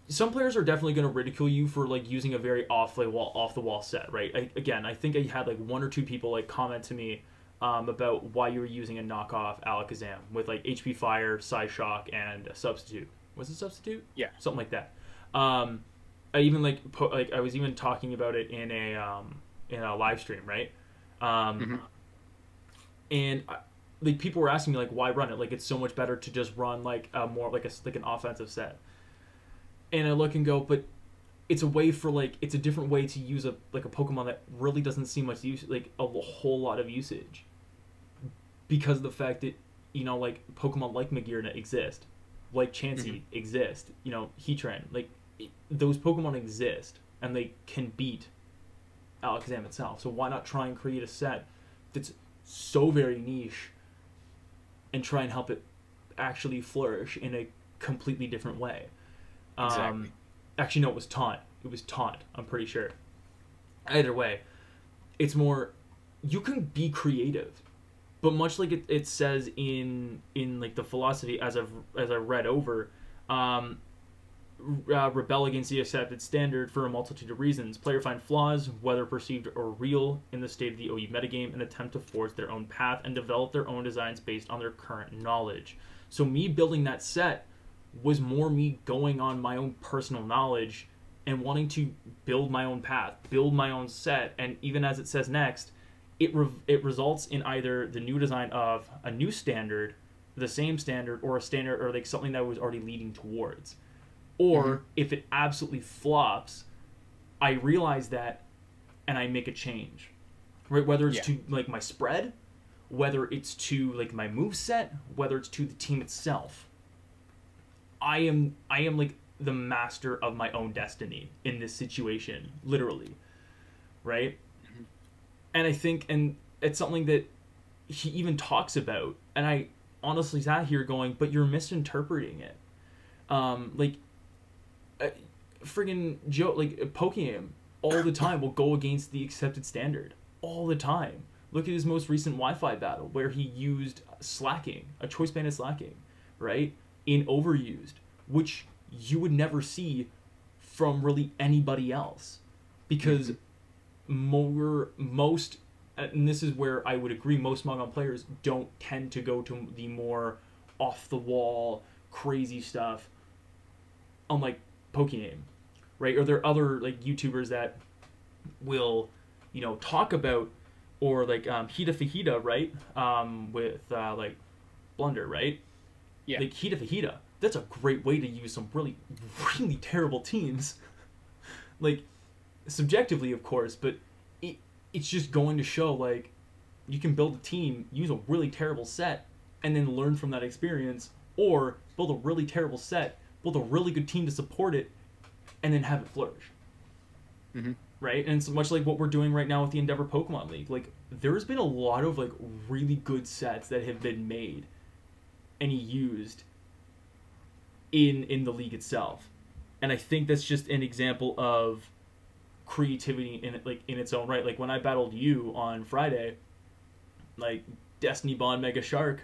some players are definitely going to ridicule you for, like, using a very off the wall set, right? I think I had, like, one or two people, like, comment to me about why you were using a knockoff Alakazam with like HP Fire, Psyshock, and a substitute. Was it substitute? Yeah. Something like that. I even like I was even talking about it in a live stream, right? And like people were asking me like why run it? Like it's so much better to just run like a more like an offensive set. And I look and go, but it's a way for like it's a different way to use a Pokemon that really doesn't see much use, like a whole lot of usage, because of the fact that like Pokemon like Magearna exist, like Chansey exist, Heatran, like those Pokemon exist and they can beat Alakazam itself. So why not try and create a set that's so very niche and try and help it actually flourish in a completely different way? Exactly. Actually, no, it was Taunt. It was Taunt, I'm pretty sure. Either way, it's more, you can be creative, but much like it says in like the philosophy as I read over, rebel against the accepted standard for a multitude of reasons. Player find flaws, whether perceived or real, in the state of the OE metagame and attempt to forge their own path and develop their own designs based on their current knowledge. So me building that set was more me going on my own personal knowledge and wanting to build my own path, build my own set, and even as it says next, it results in either the new design of a new standard, the same standard, or a standard, or like something that was already leading towards. Or if it absolutely flops, I realize that and I make a change, right? Whether it's to like my spread, whether it's to like my move set, whether it's to the team itself. I am like the master of my own destiny in this situation, literally, right? And I think, and it's something that he even talks about, and I honestly sat here going, but you're misinterpreting it. Friggin' Joe, like Pokemon, all the time will go against the accepted standard, all the time. Look at his most recent Wi-Fi battle where he used slacking, a choice banded slacking, right? In overused, which you would never see from really anybody else, because most, and this is where I would agree, most Smogon players don't tend to go to the more off the wall crazy stuff, unlike Pokemon, right? Or there are other like YouTubers that will talk about, or like Hida Fajita, right? With like Blunder, right? Yeah. Like Hida Fajita, that's a great way to use some really, really terrible teams. Like, subjectively, of course, but it's just going to show, like, you can build a team, use a really terrible set, and then learn from that experience, or build a really terrible set, build a really good team to support it, and then have it flourish. Right? And it's much like what we're doing right now with the Endeavor Pokemon League. Like, there's been a lot of, like, really good sets that have been made and used in the league itself, and I think that's just an example of creativity in its own right. Like when I battled you on Friday, like Destiny Bond Mega Shark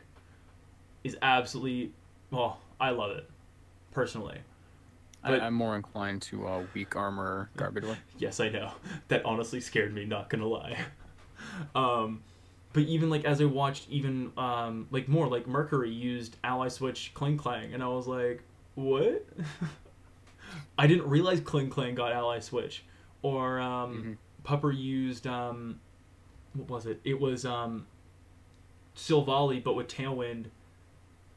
is absolutely, I love it personally. But I'm more inclined to weak armor Garbodor. Yes, I know, that honestly scared me, not gonna lie. But even like as I watched, even like more like Mercury used Ally Switch Kling Klang, and I was like, what? I didn't realize Kling Klang got Ally Switch. Or Pupper used what was it? It was Silvally, but with Tailwind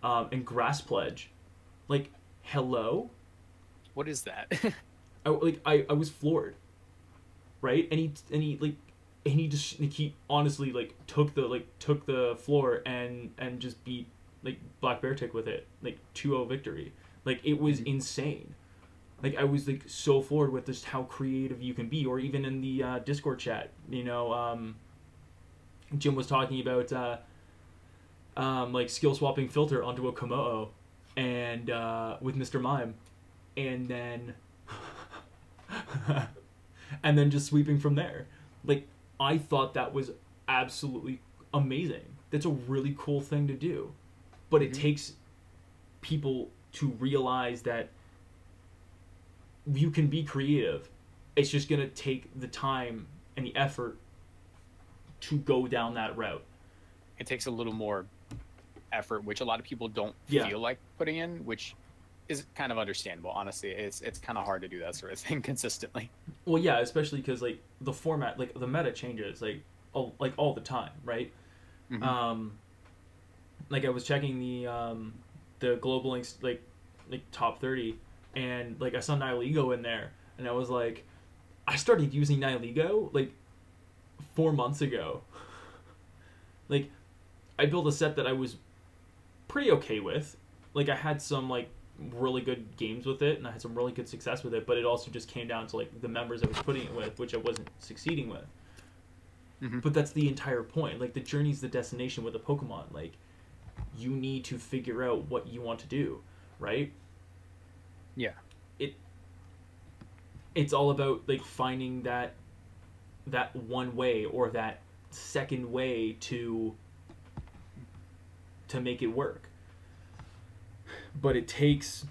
and Grass Pledge. Like, hello? What is that? I was floored, right? And he honestly like took the floor and just beat like Black Bear Tick with it, like 2-0 victory. Like it was insane. Like I was like so floored with just how creative you can be. Or even in the Discord chat, Jim was talking about like skill swapping filter onto a Komodo and with Mr. Mime, and then and then just sweeping from there. Like I thought that was absolutely amazing. That's a really cool thing to do, but it takes people to realize that you can be creative. It's just going to take the time and the effort to go down that route. it takes a little more effort, which a lot of people don't Yeah. feel like putting in, which is kind of understandable. Honestly, it's kind of hard to do that sort of thing consistently. Well, yeah, especially because like the format, like the meta changes like all the time, right? Mhm. Like I was checking the global links like top 30, and like I saw Nihilego in there, and I was like, I started using Nihilego like 4 months ago. Like I built a set that I was pretty okay with. Like I had some like really good games with it, and I had some really good success with it. But it also just came down to like the members I was putting it with, which I wasn't succeeding with. Mhm. But that's the entire point. Like the journey's the destination with a Pokemon. Like you need to figure out what you want to do, right? Yeah. It's all about like finding that one way or that second way to make it work. But it takes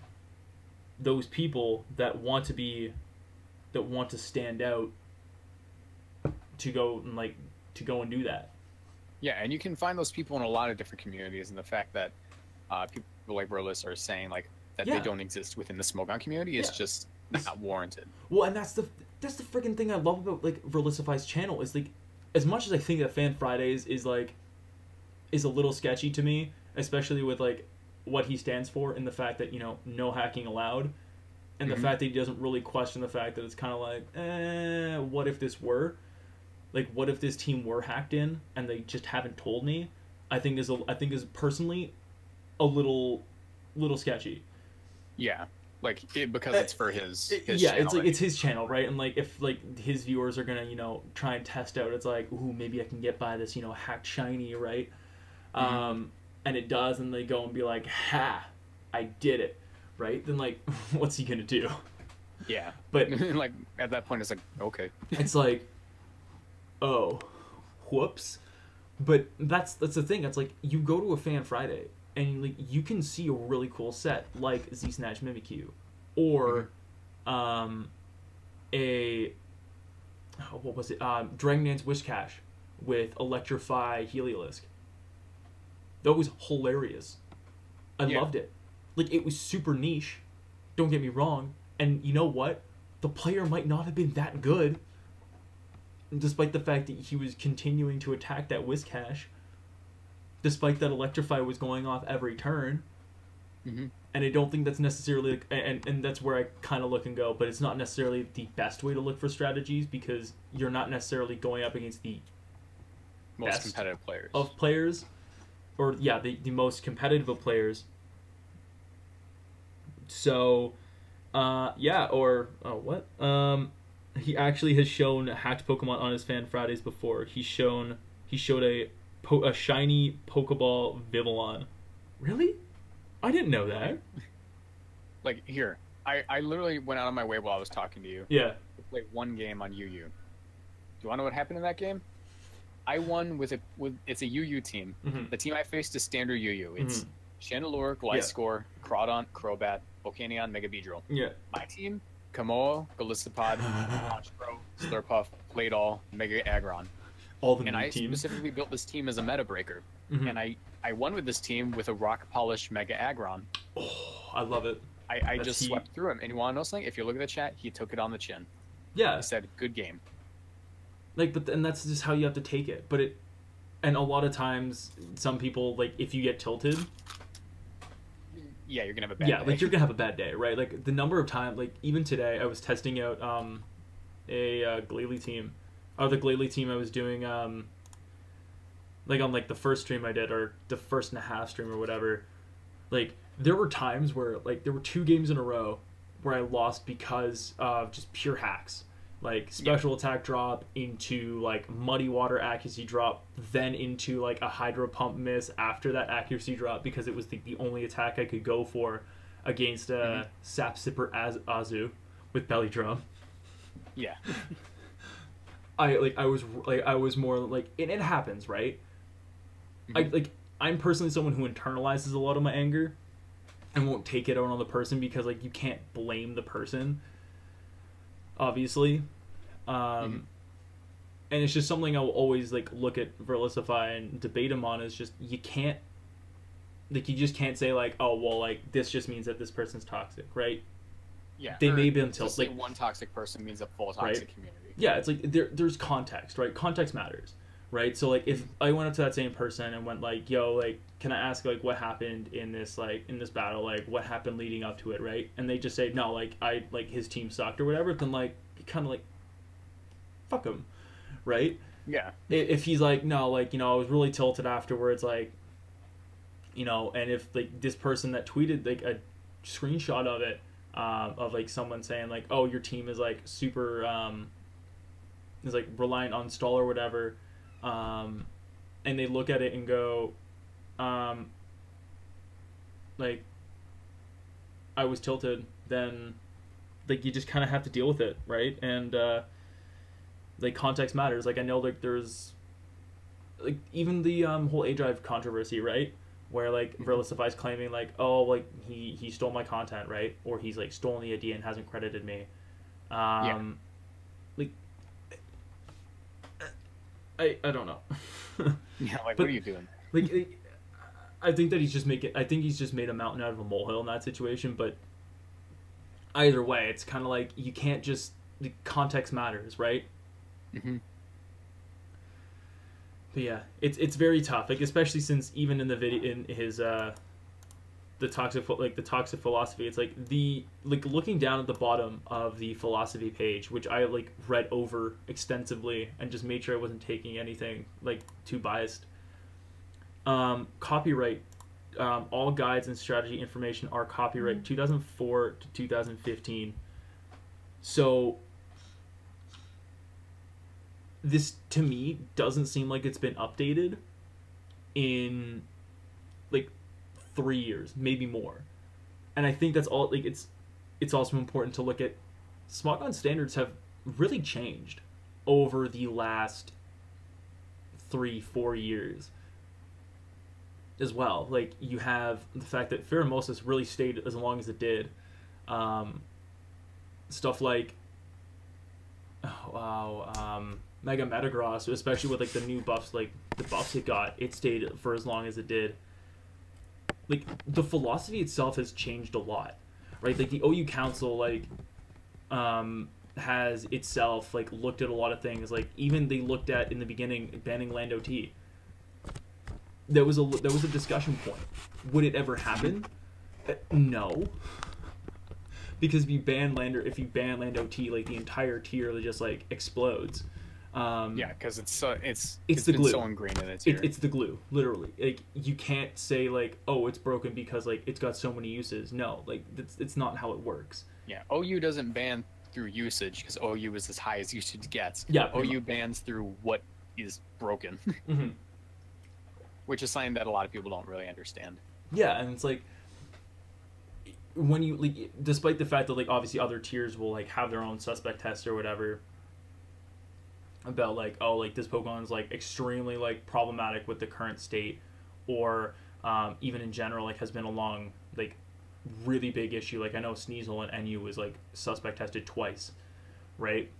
those people that want to stand out to go and do that. Yeah, and you can find those people in a lot of different communities, and the fact that people like Furless are saying like that Yeah. they don't exist within the Smogon community is Yeah. just not warranted. Well, and that's the freaking thing I love about like Verlisify's channel is like, as much as I think that Fan Fridays is a little sketchy to me, especially with like what he stands for and the fact that no hacking allowed, and the Mhm. fact that he doesn't really question the fact that it's kind of like, what if this were, like, what if this team were hacked in and they just haven't told me? I think is personally a little sketchy. Yeah, like because it's for his Yeah, channel, it's like it's his channel, right? And like if like his viewers are gonna try and test out, it's like, ooh, maybe I can get by this hacked shiny, right? And it does, and they go and be like, ha, I did it, right? Then like what's he gonna do? Yeah, But like at that point, it's like okay. it's like, oh, whoops. But that's the thing. It's like you go to a Fan Friday and like you can see a really cool set like Z Snatch Mimikyu, or a what was it? Dragon Dance Wishcash with Electrify Heliolisk. That was hilarious. I Yeah. loved it. Like it was super niche. Don't get me wrong. And you know what? The player might not have been that good, despite the fact that he was continuing to attack that Whiscash, despite that Electrify was going off every turn. Mhm. And I don't think that's necessarily, and that's where I kind of look and go, but it's not necessarily the best way to look for strategies, because you're not necessarily going up against the Most best competitive players. of players, or yeah, the most competitive of players. So, he actually has shown hacked Pokemon on his Fan Fridays before. He showed a shiny Pokeball Vivillon. Really? I didn't know that. Like here, I literally went out of my way while I was talking to you Yeah. to play one game on UU. Do you want to know what happened in that game? I won with it's a UU team. Mhm. The team I faced is standard UU. It's Mhm. Chandelure, Gliscor, Crawdon, Crobat, Volcanion, Mega Beedrill. Yeah. My team, Kamoa, Golisopod, Honchkrow, Slurpuff, Claydol, Mega Aggron. All the And new I teams. specifically built this team as a meta breaker. Mhm. And I won with this team with a rock polished Mega Aggron. Oh, I love it. I That's just heat. swept through him. And you want to know something? If you look at the chat, he took it on the chin. Yeah. He said, "Good game." Like, and that's just how you have to take it. But and a lot of times, some people, like, if you get tilted, Yeah, you're gonna have a bad yeah, day. like you're gonna have a bad day, right? Like the number of times, like even today, I was testing out a Glalie team, or the Glalie team I was doing like on like the first stream I did, or the first and a half stream or whatever. Like there were times where like there were 2 games in a row where I lost because of just pure hacks. Like special attack drop into like muddy water accuracy drop, then into like a hydro pump miss after that accuracy drop, because it was the only attack I could go for against Sap Sipper Azu with belly drum. Yeah. I was more like it happens, right? I'm personally someone who internalizes a lot of my anger and won't take it out on the person, because like you can't blame the person, obviously. and it's just something I'll always like look at Verlisify and debate him on. Is just you can't, like, you just can't say like, oh well, like this just means that this person's toxic, right? Yeah, They or may be until to say like one toxic person means a full toxic Right. community. yeah, it's like there's context, right? Context matters, right? So like if I went up to that same person and went like, yo, like, can I ask like what happened in this battle, like what happened leading up to it, right? And they just say no, like I like his team sucked or whatever, then like you kind of like fuck him, right? Yeah. If he's like no, like, you know, I was really tilted afterwards, like, you know, and if like this person that tweeted like a screenshot of it, of like someone saying like, oh, your team is like super is like reliant on stall or whatever, and they look at it and go, like, I was tilted, then like you just kind of have to deal with it, right? And like context matters. Like I know like there's like even the whole A Drive controversy, right? Where like Verlisify's claiming like, oh, like he stole my content, right? Or he's like stolen the idea and hasn't credited me. Like I don't know. Yeah, like, But- what are you doing? Like I think that he's just made a mountain out of a molehill in that situation. But either way, it's kind of like you can't just, the context matters, right? Mm-hmm. But yeah, it's very tough, like especially since even in the video in his the toxic philosophy, it's like the like looking down at the bottom of the philosophy page, which I like read over extensively and just made sure I wasn't taking anything like too biased. Copyright, all guides and strategy information are copyright 2004 to 2015. So this to me doesn't seem like it's been updated in like 3 years, maybe more. And I think that's all, like it's also important to look at Smogon standards have really changed over the last 3-4 years as well. Like you have the fact that Pheromosis really stayed as long as it did. Stuff like Mega Metagross, especially with like the new buffs, like the buffs it got, it stayed for as long as it did. Like the philosophy itself has changed a lot, right? Like the OU Council, like has itself like looked at a lot of things. Like even they looked at in the beginning banning Land OT. There was a discussion point. Would it ever happen? No. Because if you ban Land OT, like the entire tier just like explodes. Yeah, because it's the been glue. so ingrained in its ear. It's the glue, literally. Like you can't say like, oh, it's broken because like it's got so many uses. No, like it's not how it works. Yeah, OU doesn't ban through usage because OU is as high as usage gets. Yeah, OU bans through what is broken, Mm-hmm. which is something that a lot of people don't really understand. Yeah, and it's like when you like, despite the fact that like obviously other tiers will like have their own suspect tests or whatever about like, oh, like this Pokemon is like extremely like problematic with the current state, or even in general like has been a long like really big issue. Like I know Sneasel and NU was like suspect tested twice, right?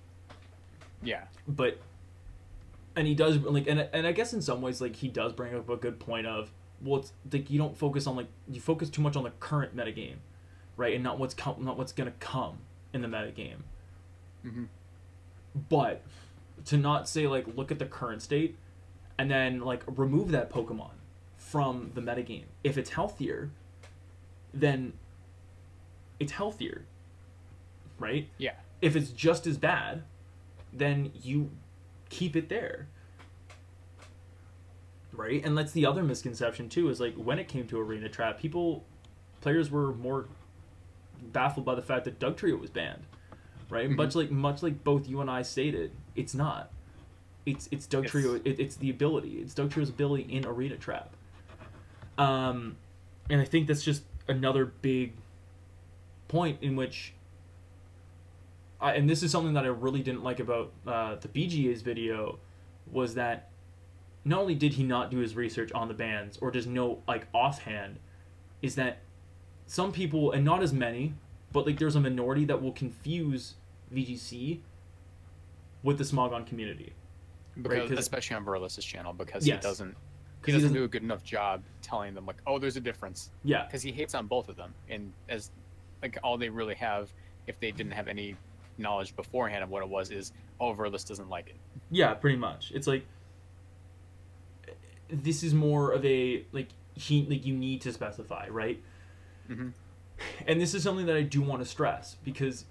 Yeah, But and he does like and I guess in some ways like he does bring up a good point of, well, it's like you don't focus on like, you focus too much on the current metagame, right, and not what's gonna come in the metagame. mm-hmm. But to not say like look at the current state and then like remove that Pokemon from the metagame. If it's healthier, then it's healthier, right? Yeah, If it's just as bad, then you keep it there, right? And that's the other misconception too, is like when it came to Arena Trap, players were more baffled by the fact that Dugtrio was banned, right? Mm-hmm. Much like both you and I stated, it's not. It's Dugtrio. It's the ability. It's Dugtrio's ability in Arena Trap. And I think that's just another big point in which, and this is something that I really didn't like about the BGA's video, was that not only did he not do his research on the bans or just know like offhand, is that some people, and not as many, but like there's a minority that will confuse VGC with the Smogon community. because 'Cause- especially on Verliss's channel, because Yes. he 'Cause he doesn't doesn't- do a good enough job telling them like, oh, there's a difference, Yeah. because he hates on both of them, and as like all they really have, if they didn't have any knowledge beforehand of what it was, is oh, Verliss doesn't like it. Yeah, pretty much. It's like this is more of a like you need to specify, right? Mm-hmm. And this is something that I do want to stress, because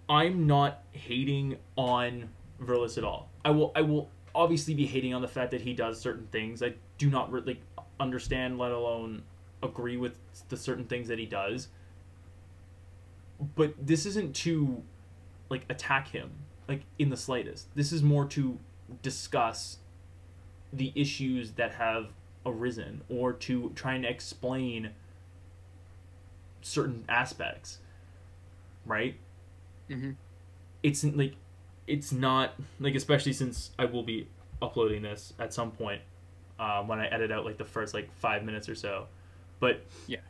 I'm not hating on Verliss at all. I will obviously be hating on the fact that he does certain things. I do not really understand, let alone agree with the certain things that he does. But this isn't to like attack him like in the slightest. This is more to discuss the issues that have arisen, or to try and explain certain aspects, right? Mm-hmm. It's not like, especially since I will be uploading this at some point when I edit out like the first like 5 minutes or so, but yeah,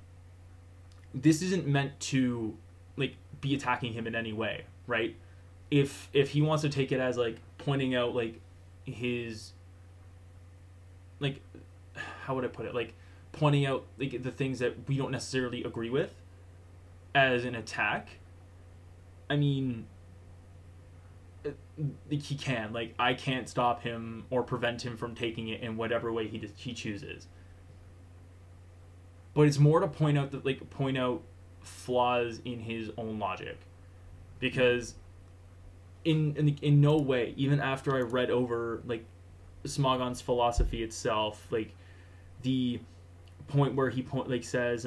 this isn't meant to like be attacking him in any way, right? If he wants to take it as like pointing out like his, like, how would I put it, like pointing out like the things that we don't necessarily agree with as an attack, I mean, he can. Like, I can't stop him or prevent him from taking it in whatever way he chooses. But it's more to point out flaws in his own logic, because in no way, even after I read over like Smogon's philosophy itself, like the point where he says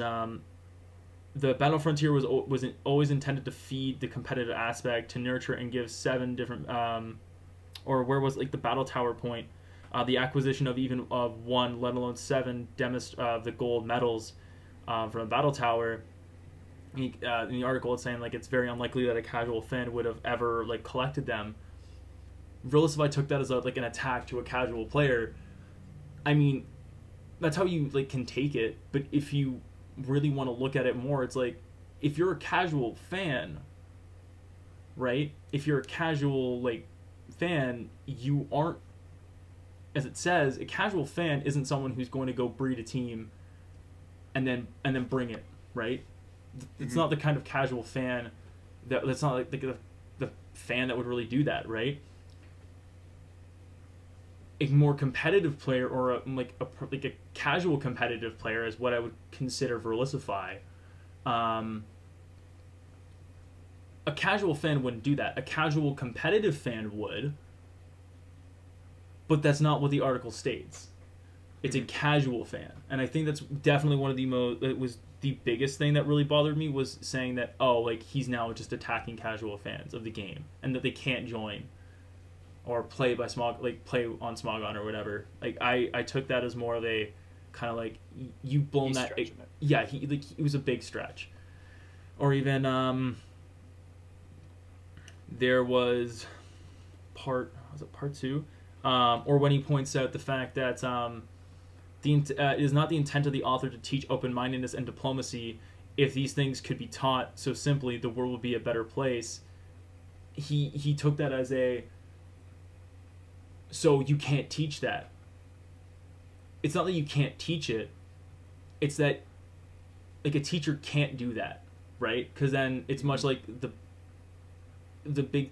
the Battle Frontier was always intended to feed the competitive aspect, to nurture and give 7 different or where was like the Battle Tower point, the acquisition of even of 1, let alone 7 the gold medals from the Battle Tower. In the article, it's saying like it's very unlikely that a casual fan would have ever like collected them. Regardless if I took that as like an attack to a casual player, I mean, that's how you like can take it. But if you really want to look at it more, it's like, if you're a casual fan, right? If you're a casual like fan, you aren't, as it says, a casual fan isn't someone who's going to go breed a team and then bring it, right? It's not the kind of casual fan that's not like the fan that would really do that, right? A more competitive player, or a casual competitive player, is what I would consider Verlissify. A casual fan wouldn't do that. A casual competitive fan would, but that's not what the article states. It's a casual fan, and I think that's definitely one of the most. It was the biggest thing that really bothered me, was saying that, oh, like he's now just attacking casual fans of the game, and that they can't join or play by play on Smogon or whatever. Like I took that as more of a kind of like, you've blown that. Yeah, it was a big stretch. Or even there was part 2, or when he points out the fact that it is not the intent of the author to teach open-mindedness and diplomacy. If these things could be taught so simply, the world would be a better place. He took that as a, so you can't teach that. It's not that you can't teach it. It's that like a teacher can't do that, right? Because then it's much like the big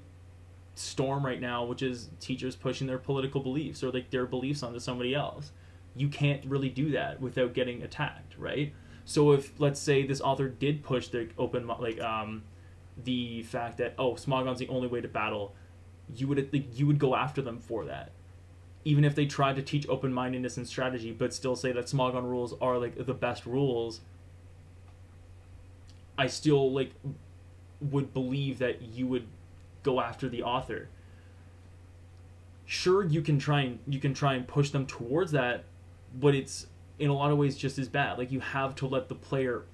storm right now, which is teachers pushing their political beliefs or like their beliefs onto somebody else. You can't really do that without getting attacked, right? So if, let's say, this author did push the the fact that, oh, Smogon's the only way to battle, you would go after them for that, even if they tried to teach open-mindedness and strategy, but still say that Smogon rules are like the best rules. I still like would believe that you would go after the author. Sure, you can try and push them towards that, but it's in a lot of ways just as bad. Like, you have to let the player,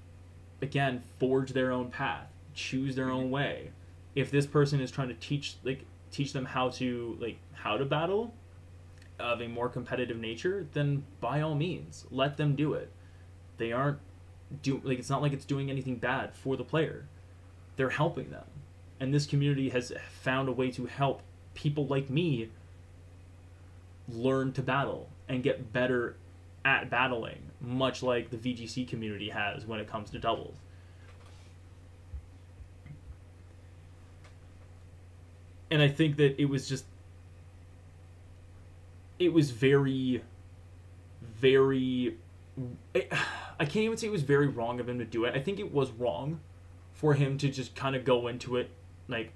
again, forge their own path, choose their own way. If this person is trying to teach them how to battle of a more competitive nature, then by all means let them do it. They aren't it's not like it's doing anything bad for the player. They're helping them, and this community has found a way to help people like me learn to battle and get better at battling, much like the VGC community has when it comes to doubles. And I think that it was very, very, I can't even say it was very wrong of him to do it. I think it was wrong for him to just kind of go into it, like,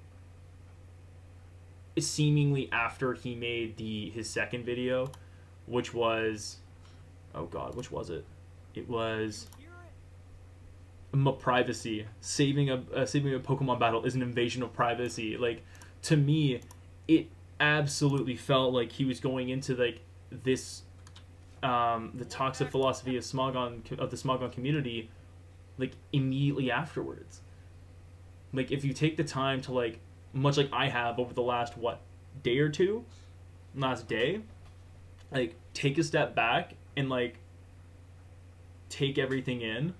seemingly after he made his second video, which was, oh god, which was it? It was privacy. Saving a Pokemon battle is an invasion of privacy. Like, to me, it absolutely felt like he was going into like this, the toxic philosophy of the Smogon community, like immediately afterwards. Like, if you take the time to, like, much like I have over the last day, like, take a step back and like take everything in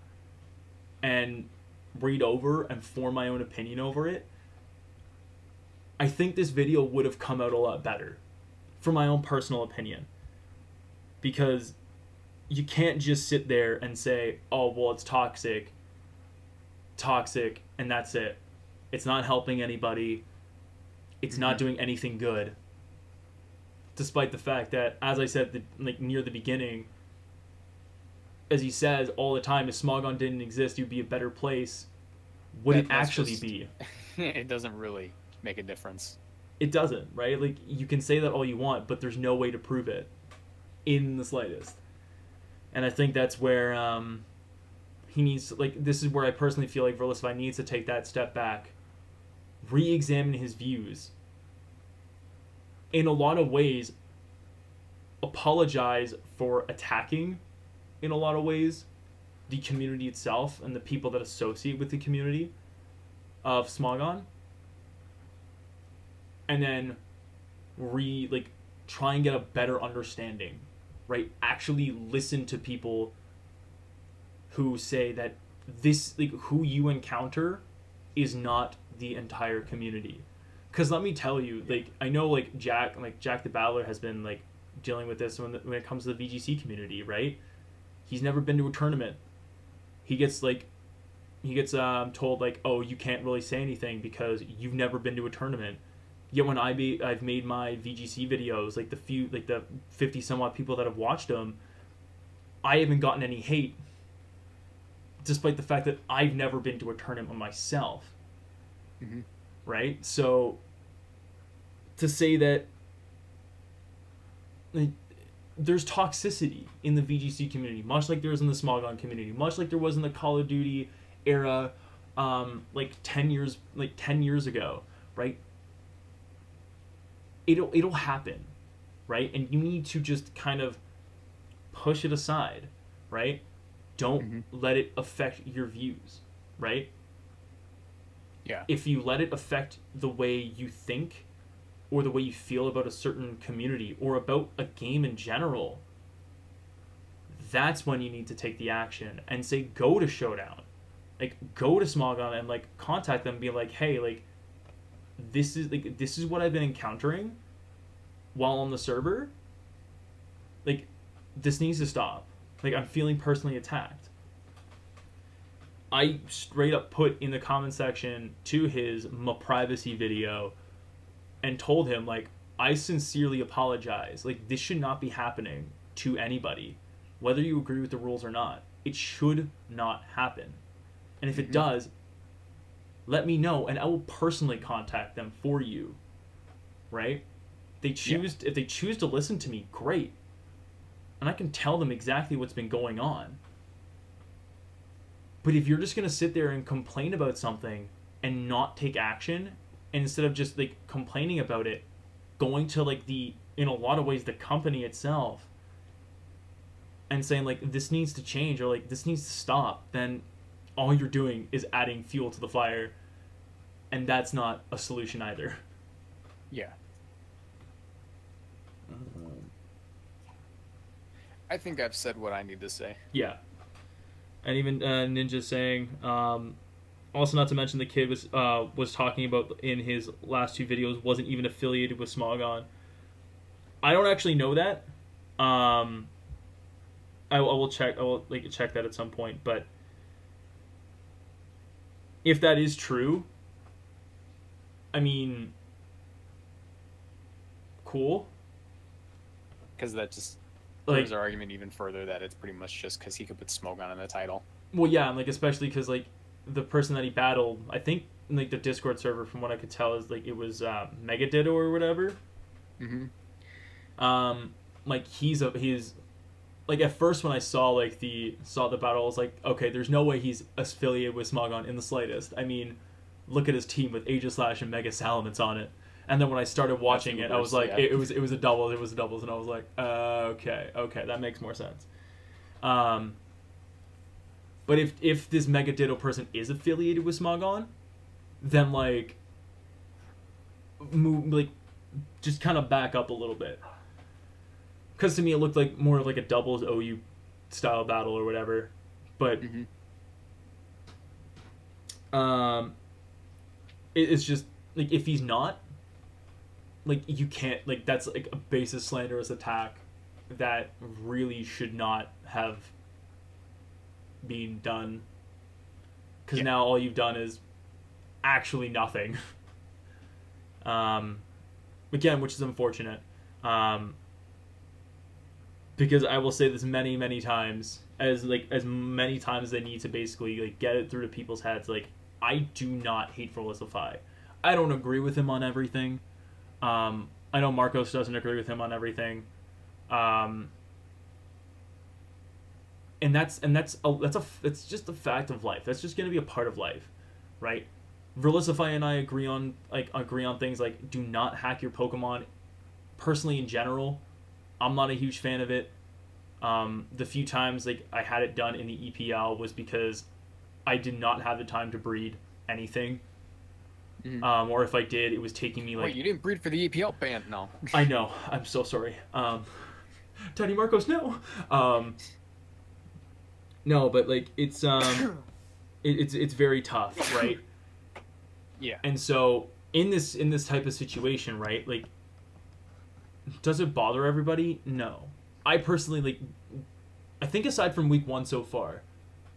and read over and form my own opinion over it, I think this video would have come out a lot better, for my own personal opinion. Because you can't just sit there and say, oh, well, it's toxic, and that's it. It's not helping anybody. It's not doing anything good. Despite the fact that, as I said, like near the beginning, as he says all the time, if Smogon didn't exist, you'd be a better place. Would it actually be? It doesn't really make a difference. It doesn't, right? Like, you can say that all you want, but there's no way to prove it in the slightest. And I think that's where he needs, like, this is where I personally feel like Verlisify needs to take that step back, re-examine his views, in a lot of ways apologize for attacking, in a lot of ways, the community itself and the people that associate with the community of Smogon, and then try and get a better understanding, right? Actually listen to people who say that this, like, who you encounter is not the entire community. Because let me tell you, like, I know, like, Jack the Battler has been, like, dealing with this when it comes to the VGC community, right? He's never been to a tournament. He gets told, like, oh, you can't really say anything because you've never been to a tournament. Yet when I've made my VGC videos, like the 50 some odd people that have watched them, I haven't gotten any hate, despite the fact that I've never been to a tournament myself. Mm-hmm. Right? So to say that, like, there's toxicity in the VGC community, much like there is in the Smogon community, much like there was in the Call of Duty era, like 10 years ago, right? It'll happen, right? And you need to just kind of push it aside, right? Don't let it affect your views, right? Yeah. If you let it affect the way you think or the way you feel about a certain community or about a game in general, that's when you need to take the action and say, go to Showdown. Like, go to Smogon and, like, contact them and be like, hey, like, this is what I've been encountering while on the server. Like, this needs to stop. Like, I'm feeling personally attacked. I straight up put in the comment section to his privacy video and told him, like, I sincerely apologize. Like, this should not be happening to anybody, whether you agree with the rules or not. It should not happen. And if it does, let me know, and I will personally contact them for you. Right? If they choose to listen to me, great. And I can tell them exactly what's been going on. But if you're just going to sit there and complain about something and not take action, and instead of just, like, complaining about it, going to, like, in a lot of ways, the company itself, and saying, like, this needs to change, or, like, this needs to stop, then all you're doing is adding fuel to the fire, and that's not a solution either. Yeah. I think I've said what I need to say. Yeah. And even Ninja saying, also not to mention the kid was talking about in his last two videos wasn't even affiliated with Smogon. I don't actually know that. I will check. I will check that at some point. But if that is true, I mean, cool. Because that just Like, proves our argument even further that it's pretty much just because he could put Smogon in the title. well, yeah, and especially because the person that he battled, I think in the Discord server, from what I could tell, is it was Megaditto or whatever. Mm-hmm. He's at first when I saw the battle, I was like, okay, there's no way he's affiliated with Smogon in the slightest. I mean, look at his team with Aegislash and Mega Salamence on it. And then when I started watching it, I was like, it was a double, it was doubles, and I was like, okay, that makes more sense. But if this Mega Ditto person is affiliated with Smogon, then just kind of back up a little bit. Because to me, it looked like more of a doubles OU style battle or whatever. But it's just if he's not, you can't that's a basis slanderous attack that really should not have been done. Because now all you've done is actually nothing. Again, which is unfortunate. Because I will say this many, many times, as many times as they need to basically get it through to people's heads. I do not hate Furless. I don't agree with him on everything. I know Marcos doesn't agree with him on everything. And that's just a fact of life. That's just gonna be a part of life, right? Verlisify and I agree on things do not hack your Pokemon. Personally, in general, I'm not a huge fan of it. The few times I had it done in the EPL was because I did not have the time to breed anything. Mm-hmm. Or if I did, it was taking me Wait, you didn't breed for the EPL band? No. I know. I'm so sorry. Tiny Marcos, no. No, but it's it's very tough, right? Yeah. And so in this type of situation, right? Does it bother everybody? No. I personally I think aside from week 1 so far,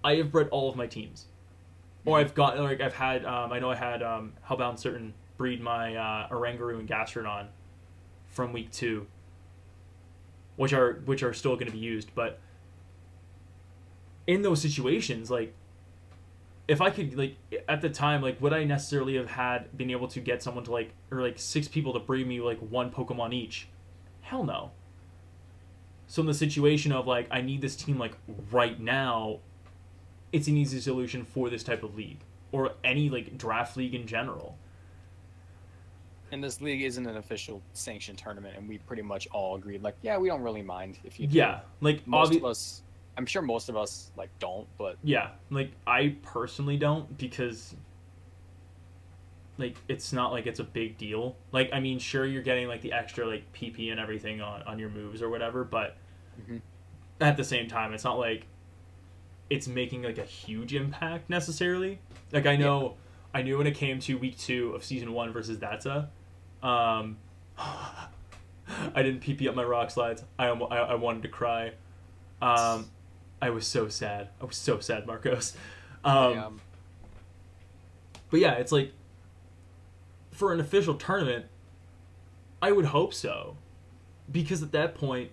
I have bred all of my teams. Or I've got I've had I know I had Hellbound Certain breed my Oranguru and Gastrodon from week 2, which are still going to be used. But in those situations, if I could at the time, would I necessarily have been able to get someone to or 6 people to breed me 1 Pokemon each? Hell no. So in the situation of I need this team right now, it's an easy solution for this type of league or any draft league in general. And this league isn't an official sanctioned tournament, and we pretty much all agreed we don't really mind if you. Yeah, most of us. I'm sure most of us don't, but yeah, I personally don't because it's not it's a big deal. I mean, sure you're getting the extra PP and everything on your moves or whatever, but at the same time, it's not it's making a huge impact necessarily. I know, I knew when it came to week 2 of season 1 versus Datsa, I didn't PP up my rock slides. I wanted to cry. I was so sad. Marcos. But yeah, it's for an official tournament, I would hope so, because at that point,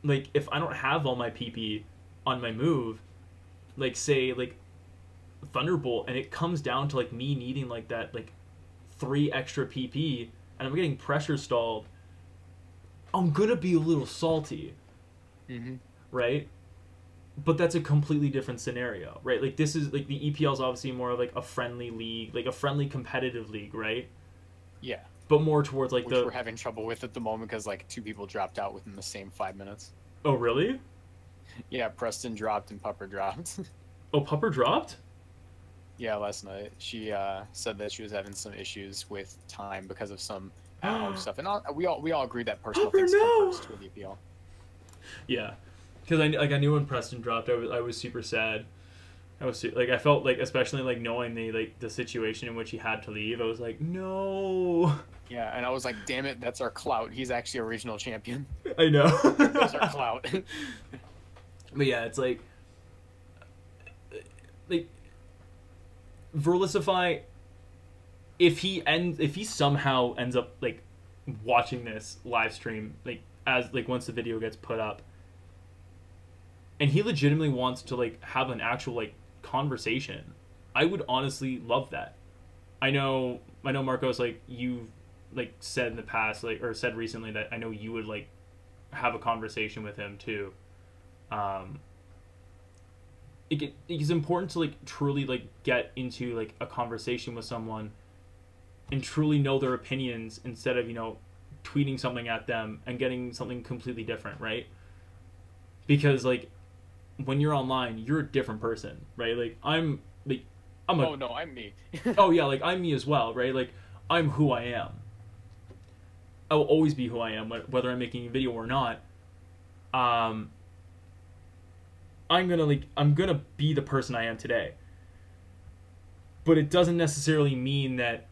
if I don't have all my PP on my move, say Thunderbolt, and it comes down to me needing that 3 extra PP, and I'm getting pressure stalled, I'm gonna be a little salty, right? But that's a completely different scenario, right? This is the EPL is obviously more of a friendly league, a friendly competitive league, right? Yeah. But more towards which we're having trouble with at the moment because 2 people dropped out within the same 5 minutes. Oh really? Yeah, Preston dropped and Pupper dropped. Oh, Pupper dropped? Yeah, last night. She said that she was having some issues with time because of some at-home stuff. And we all agree that personal Pupper, things come first with the EPL. Yeah. Because I knew when Preston dropped, I was super sad. Like I felt like, especially like knowing the situation in which he had to leave, I was like, no. Yeah, and I was like, damn it, that's our clout. He's actually a regional champion. I know. Those are clout. But yeah, it's like Verlisify, if he somehow ends up like watching this live stream, like as like once the video gets put up, and he legitimately wants to like have an actual like conversation, I would honestly love that. I know Marcos, like you've like said in the past, like, or said recently, that I know you would like have a conversation with him too. It is important to like truly like get into like a conversation with someone and truly know their opinions, instead of, you know, tweeting something at them and getting something completely different, right? Because like when you're online, you're a different person, right? Like I'm Oh no, I'm me. oh yeah, like I'm me as well, right? Like I'm who I am. I will always be who I am, whether I'm making a video or not. I'm gonna be the person I am today. But it doesn't necessarily mean that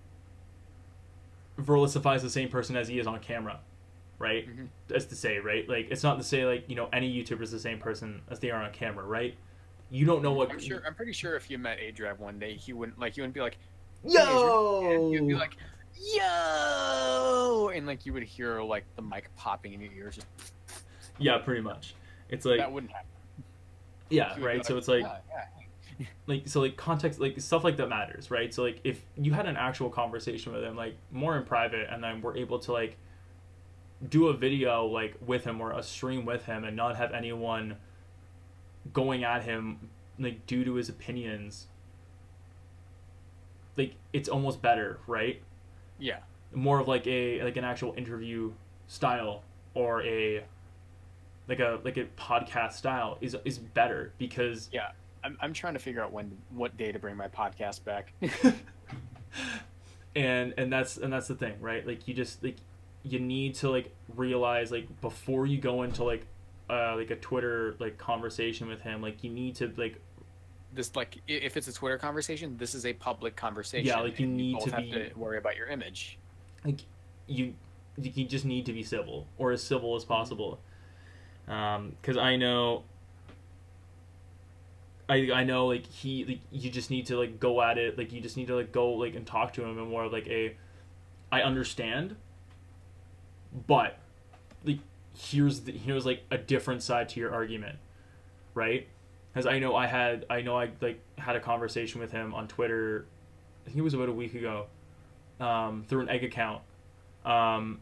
Verlisify is the same person as he is on camera, right? Mm-hmm. That's to say, right? Like it's not to say like, you know, any YouTuber is the same person as they are on camera, right? You don't know what. I'm pretty sure if you met Adrab one day, he wouldn't be like, yo. You'd be like, yo, and like you would hear like the mic popping in your ears. Just... Yeah, pretty much. It's like that wouldn't happen. Yeah, right. Like, so it's like, yeah. like so like context, like stuff like that matters, right? So like if you had an actual conversation with him, like more in private, and then we're able to like do a video like with him or a stream with him, and not have anyone going at him like due to his opinions, like it's almost better, right? Yeah. More of like an actual interview style, or a podcast style is better, because yeah, I'm trying to figure out what day to bring my podcast back. and that's the thing, right? Like you just like you need to like realize, like before you go into like a Twitter like conversation with him, like you need to like this, like if it's a Twitter conversation, this is a public conversation. Yeah, like you need both to have to worry about your image. Like you just need to be civil, or as civil as possible. Because I know like he like you just need to like go at it, like you just need to like go like and talk to him, and more like I understand, but like here's like a different side to your argument, right? Because I like had a conversation with him on Twitter, I think it was about a week ago, through an egg account, and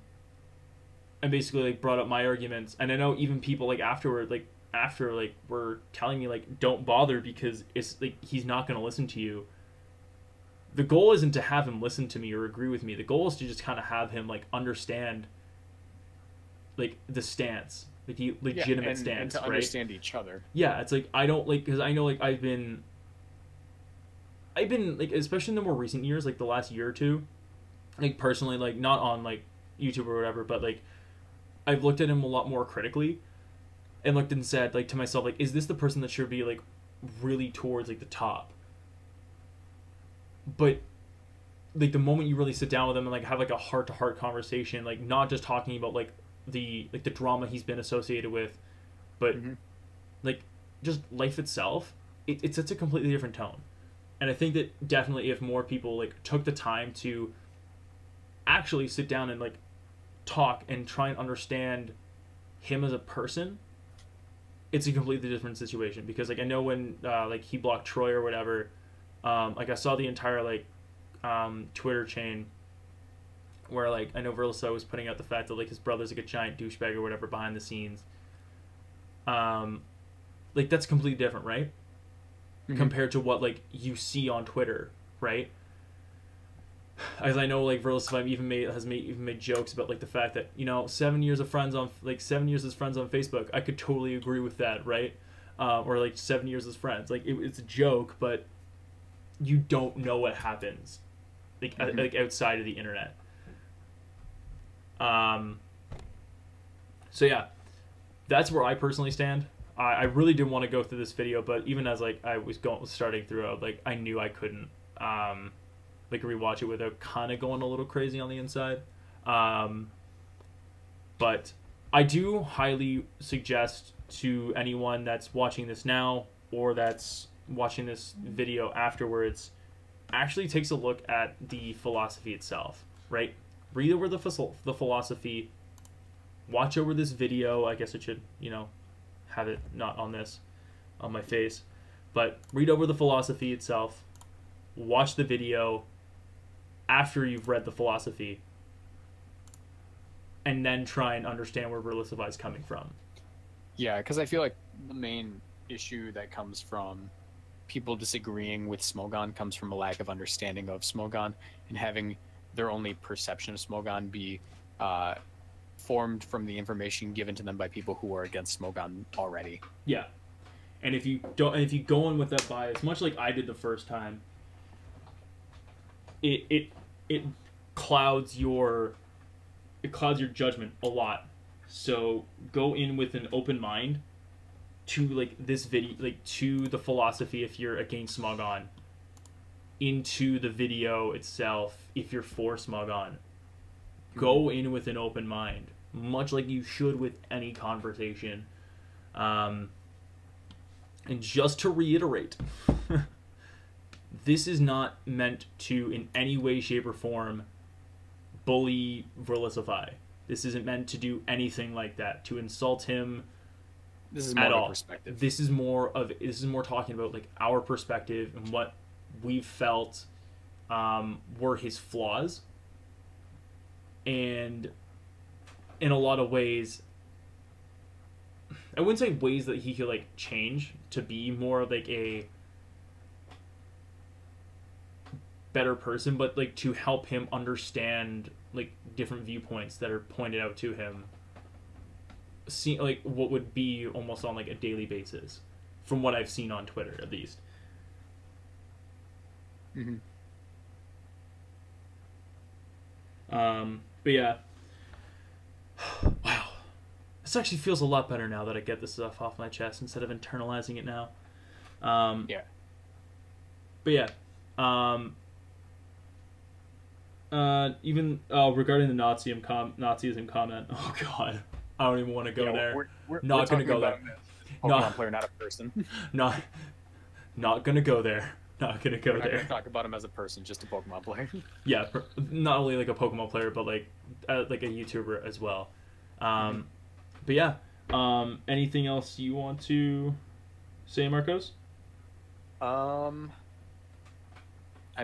basically like brought up my arguments, and I know even people like afterward, like after like were telling me like don't bother, because it's like he's not going to listen to you. The goal isn't to have him listen to me or agree with me. The goal is to just kind of have him like understand like the stance, like the legitimate stance, and to right? understand each other. Yeah, it's like I don't like, because I know like I've been like, especially in the more recent years, like the last year or two, like personally, like not on like YouTube or whatever, but like I've looked at him a lot more critically, and looked and said like to myself, like, is this the person that should be like really towards like the top? But like the moment you really sit down with him and like have like a heart to heart conversation, like not just talking about like the drama he's been associated with, but like just life itself, it sets a completely different tone. And I think that definitely if more people like took the time to actually sit down and like talk and try and understand him as a person, it's a completely different situation. Because like I know when like he blocked Troy or whatever, like I saw the entire like Twitter chain where like I know Verlisify was putting out the fact that like his brother's like a giant douchebag or whatever behind the scenes. Like that's completely different, right? Compared to what like you see on Twitter, right? As I know, like Verlisify even made jokes about like the fact that, you know, 7 years as friends on Facebook. I could totally agree with that, right? Or like 7 years as friends. Like it's a joke, but you don't know what happens, like like outside of the internet. So yeah, that's where I personally stand. I really didn't want to go through this video, but even as like I was starting through it, like I knew I couldn't like rewatch it without kind of going a little crazy on the inside. But I do highly suggest to anyone that's watching this now or that's watching this video afterwards, actually takes a look at the philosophy itself, right? Read over the philosophy, watch over this video. I guess it should, have it not on my face, but read over the philosophy itself, watch the video after you've read the philosophy, and then try and understand where Verlisify is coming from. Yeah, because I feel like the main issue that comes from people disagreeing with Smogon comes from a lack of understanding of Smogon and having their only perception of Smogon be formed from the information given to them by people who are against Smogon already. Yeah, and if you go in with that bias, much like I did the first time, it clouds your judgment a lot. So go in with an open mind to like this video, like to the philosophy if you're against Smogon, into the video itself if you're for Smogon. Go in with an open mind, much like you should with any conversation. And just to reiterate, this is not meant to in any way, shape, or form bully Verlisify. This isn't meant to do anything like that, to insult him. This is more of a perspective. This is more talking about like our perspective and what we've felt were his flaws, and in a lot of ways, I wouldn't say ways that he could like change to be more like a better person, but like to help him understand like different viewpoints that are pointed out to him, see like what would be almost on like a daily basis from what I've seen on Twitter at least. But yeah, wow, this actually feels a lot better now that I get this stuff off my chest instead of internalizing it now. Yeah. But yeah, even regarding the Nazism comment, oh god, I don't even want to go there. We're not going to go there. Pokemon player, not a person. not going to go there. Not going to go We're not there. going to talk about him as a person, just a Pokemon player. Yeah, not only like a Pokemon player, but like a YouTuber as well. But yeah, anything else you want to say, Marcos? I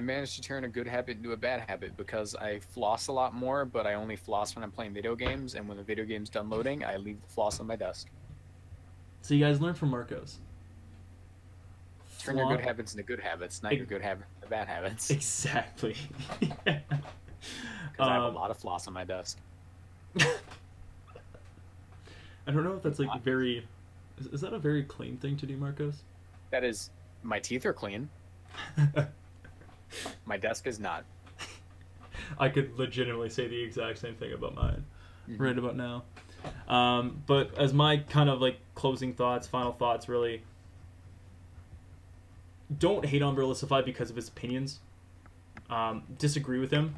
managed to turn a good habit into a bad habit because I floss a lot more, but I only floss when I'm playing video games, and when the video game's done loading, I leave the floss on my desk. So you guys learn from Marcos. Turn your good habits into good habits, not your good habits into bad habits. Exactly. Because I have a lot of floss on my desk. I don't know if that's like very... Is that a very clean thing to do, Marcos? That is... My teeth are clean. My desk is not. I could legitimately say the exact same thing about mine right about now. But as my kind of like closing thoughts, final thoughts, really, don't hate on Verlisify because of his opinions. Disagree with him.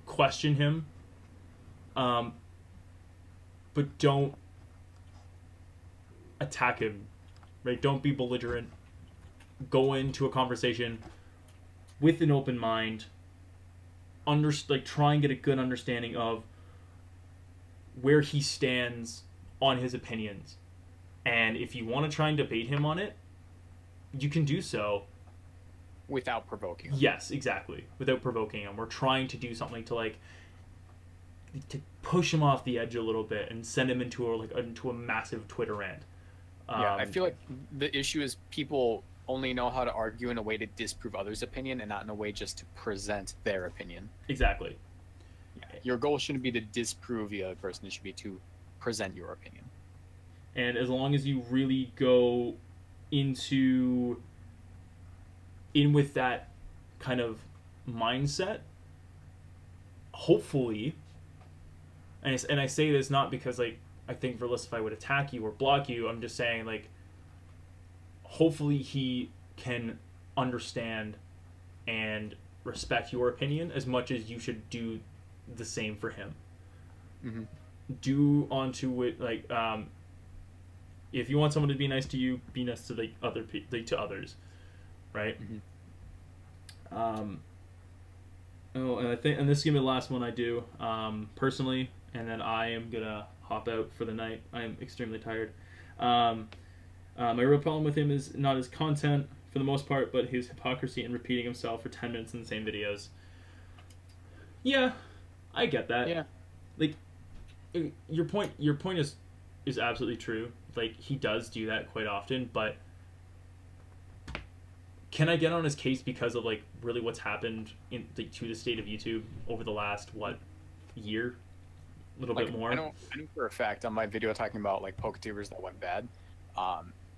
Question him. But don't attack him. Right? Don't be belligerent. Go into a conversation with an open mind. Try and get a good understanding of where he stands on his opinions. And if you want to try and debate him on it, you can do so. Without provoking him. Yes, exactly. Without provoking him. We're trying to do something to push him off the edge a little bit and send him into a massive Twitter rant. Yeah, I feel like the issue is people only know how to argue in a way to disprove others' opinion and not in a way just to present their opinion. Exactly. Yeah. Your goal shouldn't be to disprove the other person. It should be to present your opinion. And as long as you really go in with that kind of mindset, hopefully, and I say this not because I think Verlisify would attack you or block you. I'm just saying, like, hopefully he can understand and respect your opinion as much as you should do the same for him. Mm-hmm. Do onto it, like, if you want someone to be nice to you, be nice to like to others, right? Mm-hmm. And I think, and this is gonna be the last one I do, personally, and then I am gonna hop out for the night. I am extremely tired. My real problem with him is not his content for the most part, but his hypocrisy and repeating himself for 10 minutes in the same videos. Yeah, I get that. Yeah. Like, your point is absolutely true. Like, he does do that quite often, but can I get on his case because of, like, really what's happened in to the state of YouTube over the last year, a little bit more? I know for a fact on my video talking about like PokeTubers that went bad,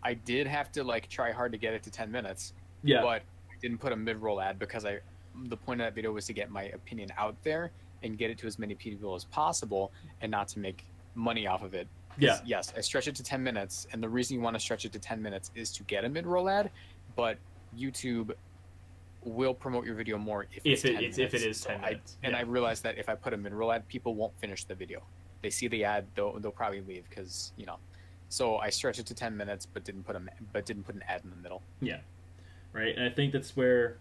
I did have to like try hard to get it to 10 minutes. Yeah. But I didn't put a mid-roll ad because the point of that video was to get my opinion out there and get it to as many people as possible and not to make money off of it. Yeah. Yes, I stretch it to 10 minutes, and the reason you want to stretch it to 10 minutes is to get a mid-roll ad, but YouTube will promote your video more if it is 10 minutes. And I realized that if I put a mid-roll ad, people won't finish the video. They see the ad, they'll probably leave because, you know. So I stretched it to 10 minutes, but didn't put an ad in the middle. Yeah, right. And I think that's where,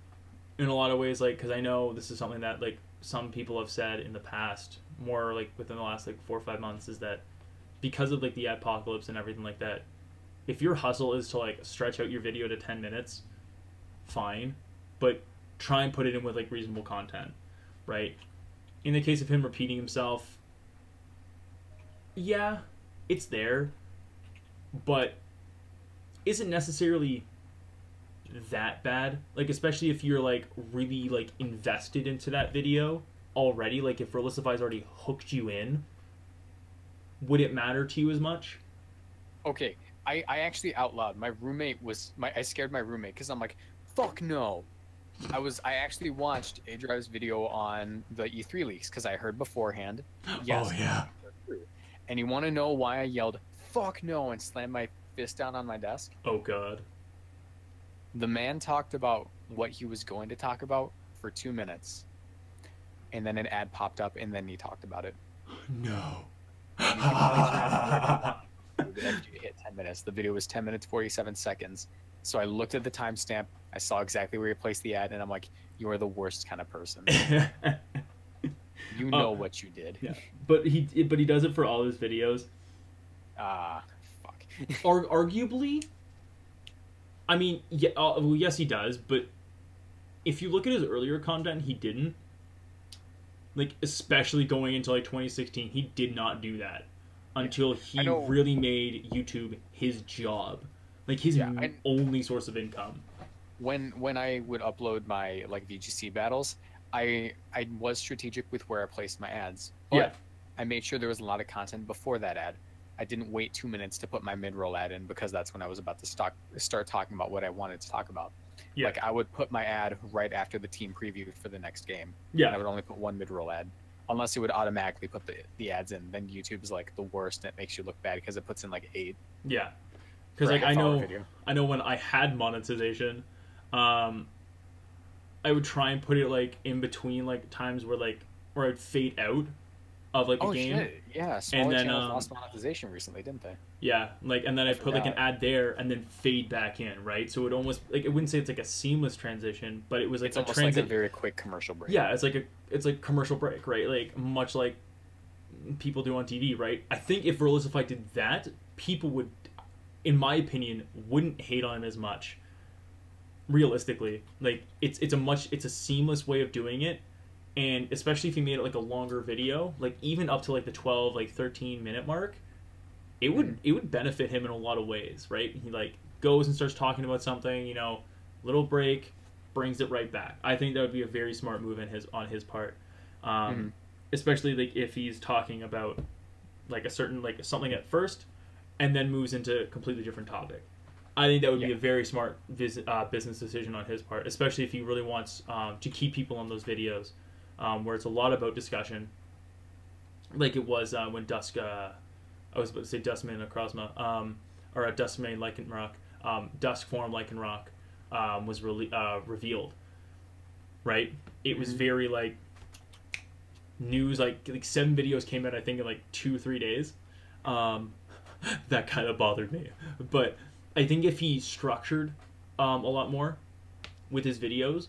in a lot of ways, like, because I know this is something that like some people have said in the past, more like within the last like 4 or 5 months, is that because of like the apocalypse and everything like that, if your hustle is to like stretch out your video to 10 minutes, fine, but try and put it in with like reasonable content, right? In the case of him repeating himself, yeah, it's there, but isn't necessarily that bad. Like, especially if you're like really like invested into that video already, like if Verlisify's already hooked you in, would it matter to you as much? Okay, I actually out loud, I scared my roommate because I'm like, fuck no. I actually watched A Drive's video on the E3 leaks because I heard beforehand. Yes. Oh yeah. And you want to know why I yelled fuck no and slammed my fist down on my desk? Oh god. The man talked about what he was going to talk about for 2 minutes, and then an ad popped up, and then he talked about it. No. After you hit 10 minutes, the video was 10 minutes 47 seconds. So I looked at the timestamp, I saw exactly where he placed the ad, and I'm like, you are the worst kind of person. You know what you did. Yeah. But he does it for all his videos. Fuck. Arguably, I mean, yeah, well, yes, he does, but if you look at his earlier content, he didn't. Like, especially going into like 2016, he did not do that until he really made YouTube his job, like his only source of income. When I would upload my like VGC battles, I was strategic with where I placed my ads. But I made sure there was a lot of content before that ad. I didn't wait 2 minutes to put my mid-roll ad in because that's when I was about to start talking about what I wanted to talk about. Yeah. Like, I would put my ad right after the team preview for the next game. Yeah. And I would only put one mid-roll ad. Unless it would automatically put the ads in. Then YouTube's like the worst, and it makes you look bad because it puts in like 8. Yeah. Because like I know when I had monetization, I would try and put it like in between like times where I'd fade out of like a game. Shit. Yeah, smaller channels lost monetization recently, didn't they? Yeah, like, and then I put like an ad there and then fade back in, right? So it almost like, I wouldn't say it's like a seamless transition, but it was like it's almost like a very quick commercial break. Yeah, it's like commercial break, right? Like much like people do on TV, right? I think if Verlisify did that, people would, in my opinion, wouldn't hate on him as much. Realistically, like it's a seamless way of doing it. And especially if you made it like a longer video, like even up to like the 12, like 13 minute mark, it would benefit him in a lot of ways, right? He like goes and starts talking about something, you know, little break, brings it right back. I think that would be a very smart move on his part, especially like if he's talking about like a certain like something at first, and then moves into a completely different topic. I think that would be a very smart business decision on his part, especially if he really wants to keep people on those videos. Where it's a lot about discussion, like it was when Dusk I was about to say Duskmane Necrozma, or a Duskmane Lycanroc, Dusk form Lycanroc, was revealed. Right? It was very like news, like 7 videos came out I think in like 2-3 days. That kind of bothered me. But I think if he structured a lot more with his videos,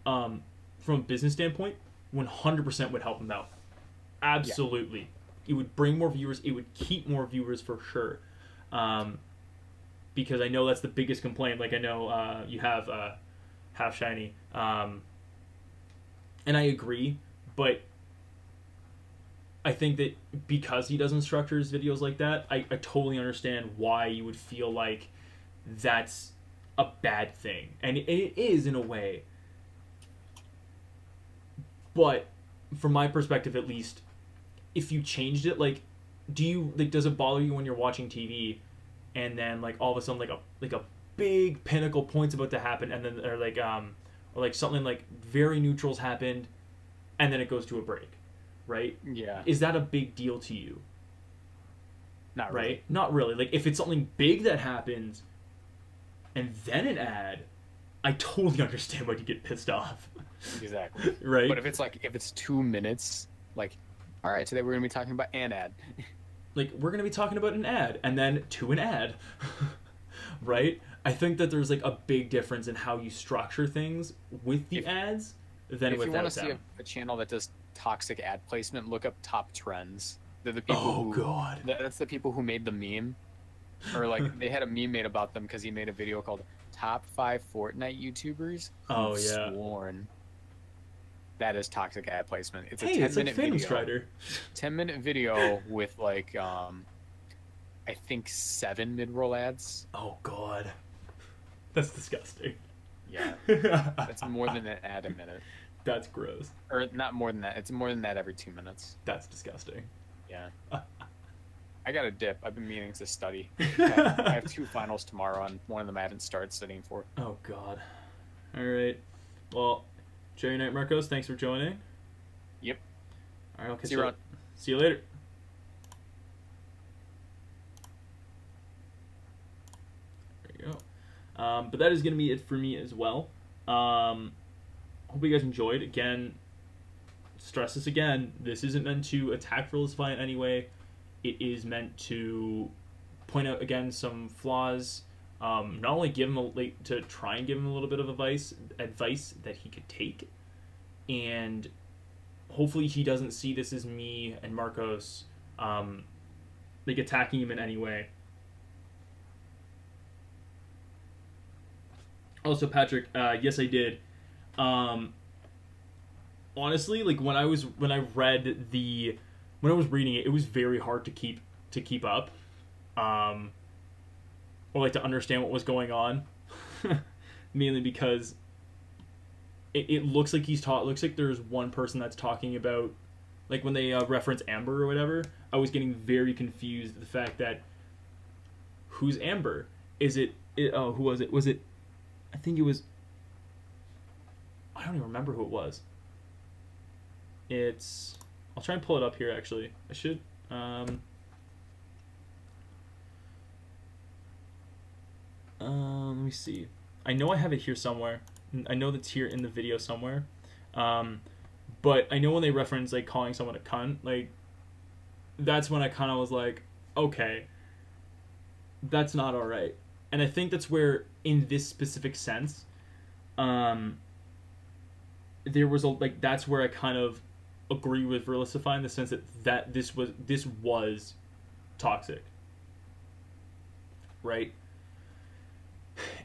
from a business standpoint, 100% would help him out. Absolutely. Yeah. It would bring more viewers. It would keep more viewers for sure. Because I know that's the biggest complaint. Like I know you have Half Shiny. And I agree, but I think that because he doesn't structure his videos like that, I totally understand why you would feel like that's a bad thing. And it is in a way. But from my perspective at least, if you changed it, like, does it bother you when you're watching TV and then like all of a sudden like a big pinnacle point's about to happen and then or like something like very neutral's happened and then it goes to a break, right? Yeah. Is that a big deal to you? Not really. Right? Not really. Like if it's something big that happens and then an ad, I totally understand why you get pissed off. Exactly. Right? But if it's 2 minutes, like, all right, today we're going to be talking about an ad. Like, we're going to be talking about an ad and then to an ad. Right? I think that there's like a big difference in how you structure things with the ads than if without them. If you want to see a channel that does toxic ad placement, look up Top Trends. They're the people God. That's the people who made the meme. Or like they had a meme made about them because he made a video called Top 5 Fortnite YouTubers who've sworn. That is toxic ad placement. It's a 10-minute video. Strider. 10-minute video with like I think 7 mid-roll ads. Oh God. That's disgusting. Yeah. That's more than an ad a minute. That's gross. Or not more than that. It's more than that every 2 minutes. That's disgusting. Yeah. I got a dip. I've been meaning to study. I have 2 finals tomorrow, and one of them I haven't started studying for. Oh, God. All right. Well, Jerry Knight Marcos, thanks for joining. Yep. All right, I'll catch you around. See you later. There you go. But that is going to be it for me as well. Hope you guys enjoyed. Again, stress this again. This isn't meant to attack Furless in any way. It is meant to point out again some flaws. Not only give him to try and give him a little bit of advice that he could take, and hopefully he doesn't see this as me and Marcos like attacking him in any way. Also, Patrick, yes, I did. Honestly, like when I was reading it, it was very hard to keep up, or like to understand what was going on, mainly because it looks like looks like there's one person that's talking about, like when they reference Amber or whatever. I was getting very confused at the fact that who's Amber? Is it who was it? Was it? I think it was. I don't even remember who it was. I'll try and pull it up here, actually. I should. Let me see. I know I have it here somewhere. I know that's here in the video somewhere. But I know when they reference, like, calling someone a cunt, like, that's when I kind of was like, okay, that's not alright. And I think that's where, in this specific sense, there was that's where I kind of agree with Verlicify in the sense that this was toxic, right?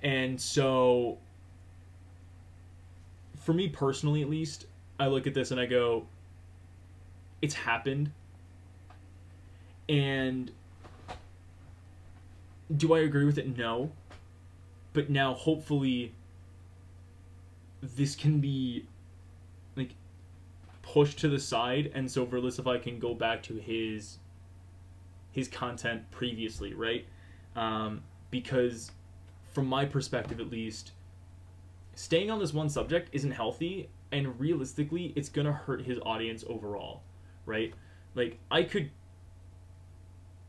And so, for me personally, at least, I look at this and I go, it's happened, and do I agree with it? No. But now, hopefully, this can be, like, pushed to the side, and so Verlicify can go back to his content previously, right? Because, from my perspective at least, staying on this one subject isn't healthy, and realistically, it's gonna hurt his audience overall, right? Like, I could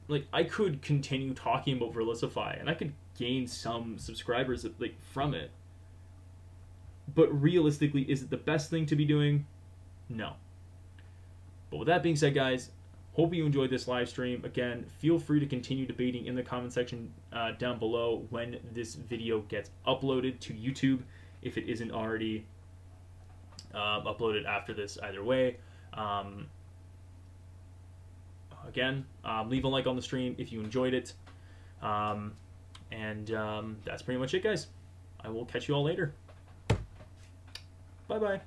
like, I could continue talking about Verlicify, and I could gain some subscribers, like, from it. But realistically, is it the best thing to be doing? No. But with that being said, guys, hope you enjoyed this live stream. Again, feel free to continue debating in the comment section down below when this video gets uploaded to YouTube, if it isn't already uploaded after this either way. Again, leave a like on the stream if you enjoyed it. And that's pretty much it, guys. I will catch you all later. Bye-bye.